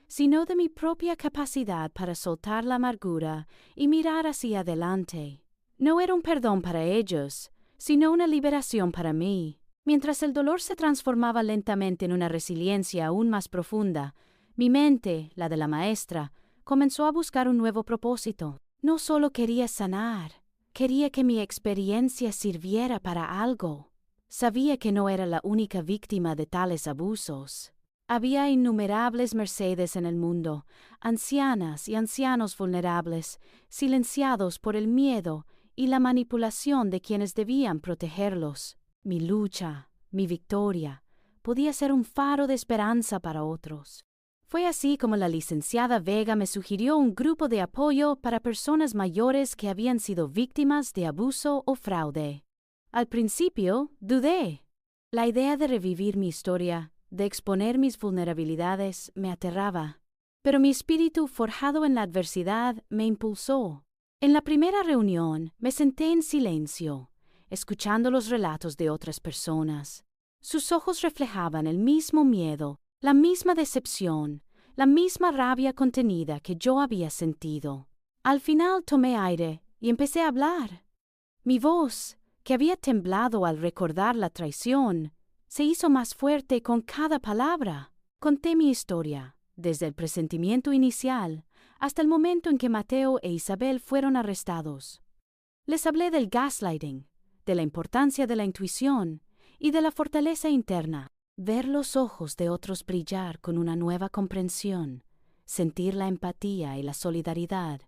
sino de mi propia capacidad para soltar la amargura y mirar hacia adelante. No era un perdón para ellos, sino una liberación para mí. Mientras el dolor se transformaba lentamente en una resiliencia aún más profunda, mi mente, la de la maestra, comenzó a buscar un nuevo propósito. No solo quería sanar, quería que mi experiencia sirviera para algo. Sabía que no era la única víctima de tales abusos. Había innumerables Mercedes en el mundo, ancianas y ancianos vulnerables, silenciados por el miedo y la manipulación de quienes debían protegerlos. Mi lucha, mi victoria, podía ser un faro de esperanza para otros. Fue así como la licenciada Vega me sugirió un grupo de apoyo para personas mayores que habían sido víctimas de abuso o fraude. Al principio, dudé. La idea de revivir mi historia, de exponer mis vulnerabilidades, me aterraba. Pero mi espíritu forjado en la adversidad me impulsó. En la primera reunión, me senté en silencio, escuchando los relatos de otras personas. Sus ojos reflejaban el mismo miedo, la misma decepción, la misma rabia contenida que yo había sentido. Al final tomé aire y empecé a hablar. Mi voz, que había temblado al recordar la traición, se hizo más fuerte con cada palabra. Conté mi historia, desde el presentimiento inicial hasta el momento en que Mateo e Isabel fueron arrestados. Les hablé del gaslighting, de la importancia de la intuición y de la fortaleza interna. Ver los ojos de otros brillar con una nueva comprensión, sentir la empatía y la solidaridad,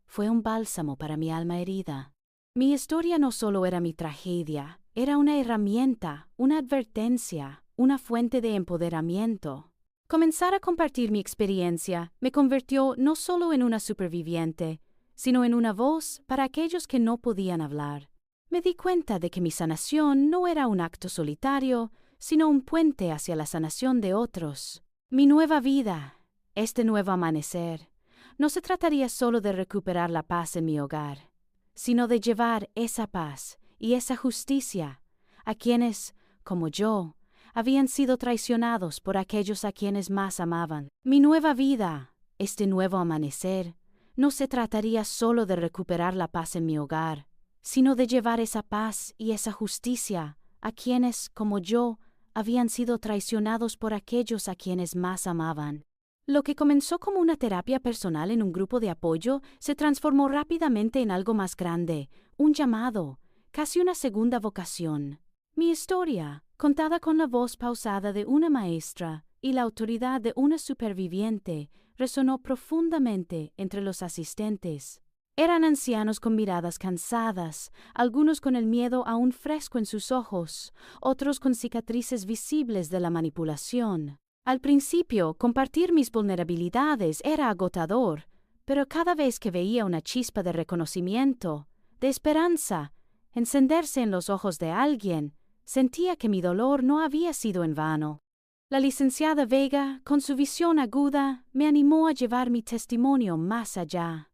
fue un bálsamo para mi alma herida. Mi historia no solo era mi tragedia, era una herramienta, una advertencia, una fuente de empoderamiento. Comenzar a compartir mi experiencia me convirtió no solo en una superviviente, sino en una voz para aquellos que no podían hablar. Me di cuenta de que mi sanación no era un acto solitario, sino un puente hacia la sanación de otros. Mi nueva vida, este nuevo amanecer, no se trataría solo de recuperar la paz en mi hogar, sino de llevar esa paz y esa justicia, a quienes, como yo, habían sido traicionados por aquellos a quienes más amaban. Mi nueva vida, este nuevo amanecer, no se trataría solo de recuperar la paz en mi hogar, sino de llevar esa paz y esa justicia a quienes, como yo, habían sido traicionados por aquellos a quienes más amaban. Lo que comenzó como una terapia personal en un grupo de apoyo se transformó rápidamente en algo más grande, un llamado, casi una segunda vocación. Mi historia, contada con la voz pausada de una maestra y la autoridad de una superviviente, resonó profundamente entre los asistentes. Eran ancianos con miradas cansadas, algunos con el miedo aún fresco en sus ojos, otros con cicatrices visibles de la manipulación. Al principio, compartir mis vulnerabilidades era agotador, pero cada vez que veía una chispa de reconocimiento, de esperanza, encenderse en los ojos de alguien, sentía que mi dolor no había sido en vano. La licenciada Vega, con su visión aguda, me animó a llevar mi testimonio más allá.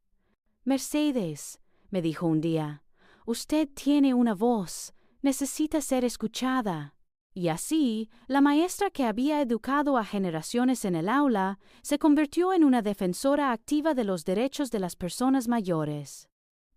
Mercedes, me dijo un día, usted tiene una voz, necesita ser escuchada. Y así, la maestra que había educado a generaciones en el aula se convirtió en una defensora activa de los derechos de las personas mayores.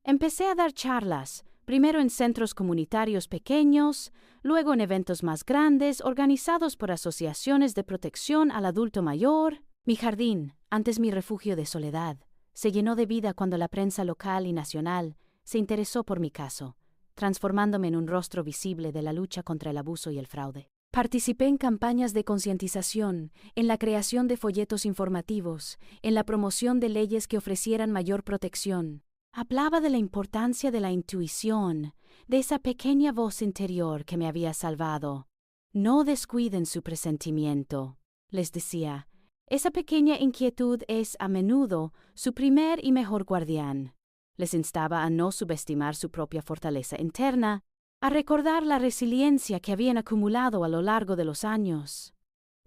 Empecé a dar charlas, primero en centros comunitarios pequeños, luego en eventos más grandes organizados por asociaciones de protección al adulto mayor. Mi jardín, antes mi refugio de soledad, se llenó de vida cuando la prensa local y nacional se interesó por mi caso, transformándome en un rostro visible de la lucha contra el abuso y el fraude. Participé en campañas de concientización, en la creación de folletos informativos, en la promoción de leyes que ofrecieran mayor protección. Hablaba de la importancia de la intuición, de esa pequeña voz interior que me había salvado. No descuiden su presentimiento, les decía. Esa pequeña inquietud es, a menudo, su primer y mejor guardián. Les instaba a no subestimar su propia fortaleza interna, a recordar la resiliencia que habían acumulado a lo largo de los años.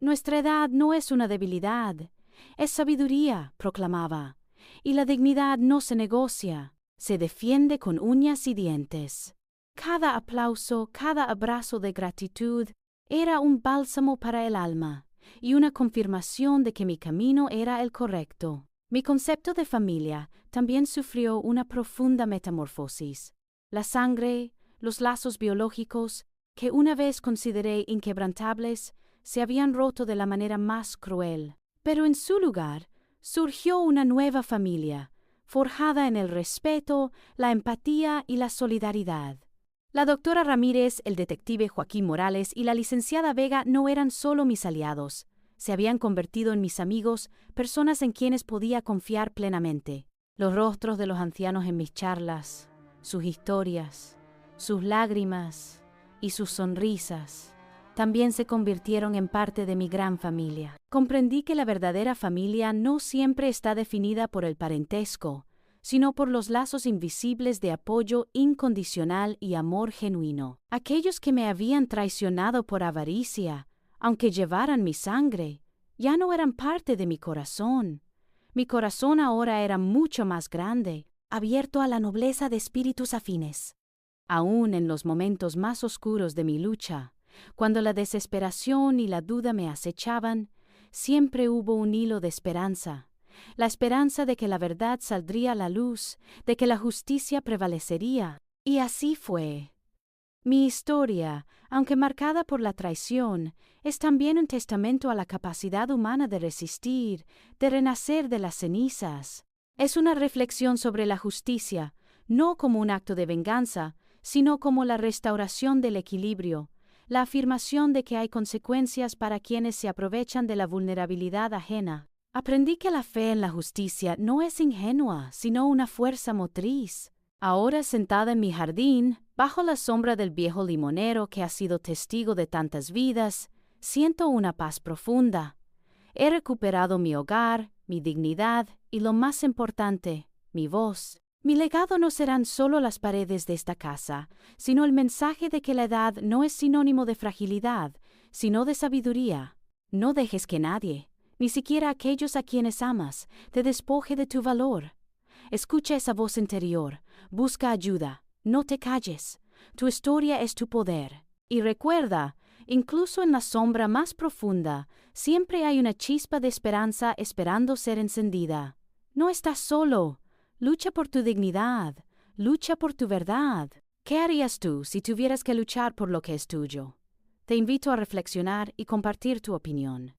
Nuestra edad no es una debilidad, es sabiduría, proclamaba, y la dignidad no se negocia, se defiende con uñas y dientes. Cada aplauso, cada abrazo de gratitud era un bálsamo para el alma y una confirmación de que mi camino era el correcto. Mi concepto de familia también sufrió una profunda metamorfosis. La sangre, los lazos biológicos, que una vez consideré inquebrantables, se habían roto de la manera más cruel. Pero en su lugar surgió una nueva familia, forjada en el respeto, la empatía y la solidaridad. La doctora Ramírez, el detective Joaquín Morales y la licenciada Vega no eran solo mis aliados. Se habían convertido en mis amigos, personas en quienes podía confiar plenamente. Los rostros de los ancianos en mis charlas, sus historias, sus lágrimas y sus sonrisas también se convirtieron en parte de mi gran familia. Comprendí que la verdadera familia no siempre está definida por el parentesco, sino por los lazos invisibles de apoyo incondicional y amor genuino. Aquellos que me habían traicionado por avaricia, aunque llevaran mi sangre, ya no eran parte de mi corazón. Mi corazón ahora era mucho más grande, abierto a la nobleza de espíritus afines. Aún en los momentos más oscuros de mi lucha, cuando la desesperación y la duda me acechaban, siempre hubo un hilo de esperanza. La esperanza de que la verdad saldría a la luz, de que la justicia prevalecería. Y así fue. Mi historia, aunque marcada por la traición, es también un testamento a la capacidad humana de resistir, de renacer de las cenizas. Es una reflexión sobre la justicia, no como un acto de venganza, sino como la restauración del equilibrio, la afirmación de que hay consecuencias para quienes se aprovechan de la vulnerabilidad ajena. Aprendí que la fe en la justicia no es ingenua, sino una fuerza motriz. Ahora, sentada en mi jardín, bajo la sombra del viejo limonero que ha sido testigo de tantas vidas, siento una paz profunda. He recuperado mi hogar, mi dignidad y, lo más importante, mi voz. Mi legado no serán solo las paredes de esta casa, sino el mensaje de que la edad no es sinónimo de fragilidad, sino de sabiduría. No dejes que nadie, ni siquiera aquellos a quienes amas, te despoje de tu valor. Escucha esa voz interior, busca ayuda, no te calles. Tu historia es tu poder. Y recuerda, incluso en la sombra más profunda, siempre hay una chispa de esperanza esperando ser encendida. No estás solo. Lucha por tu dignidad. Lucha por tu verdad. ¿Qué harías tú si tuvieras que luchar por lo que es tuyo? Te invito a reflexionar y compartir tu opinión.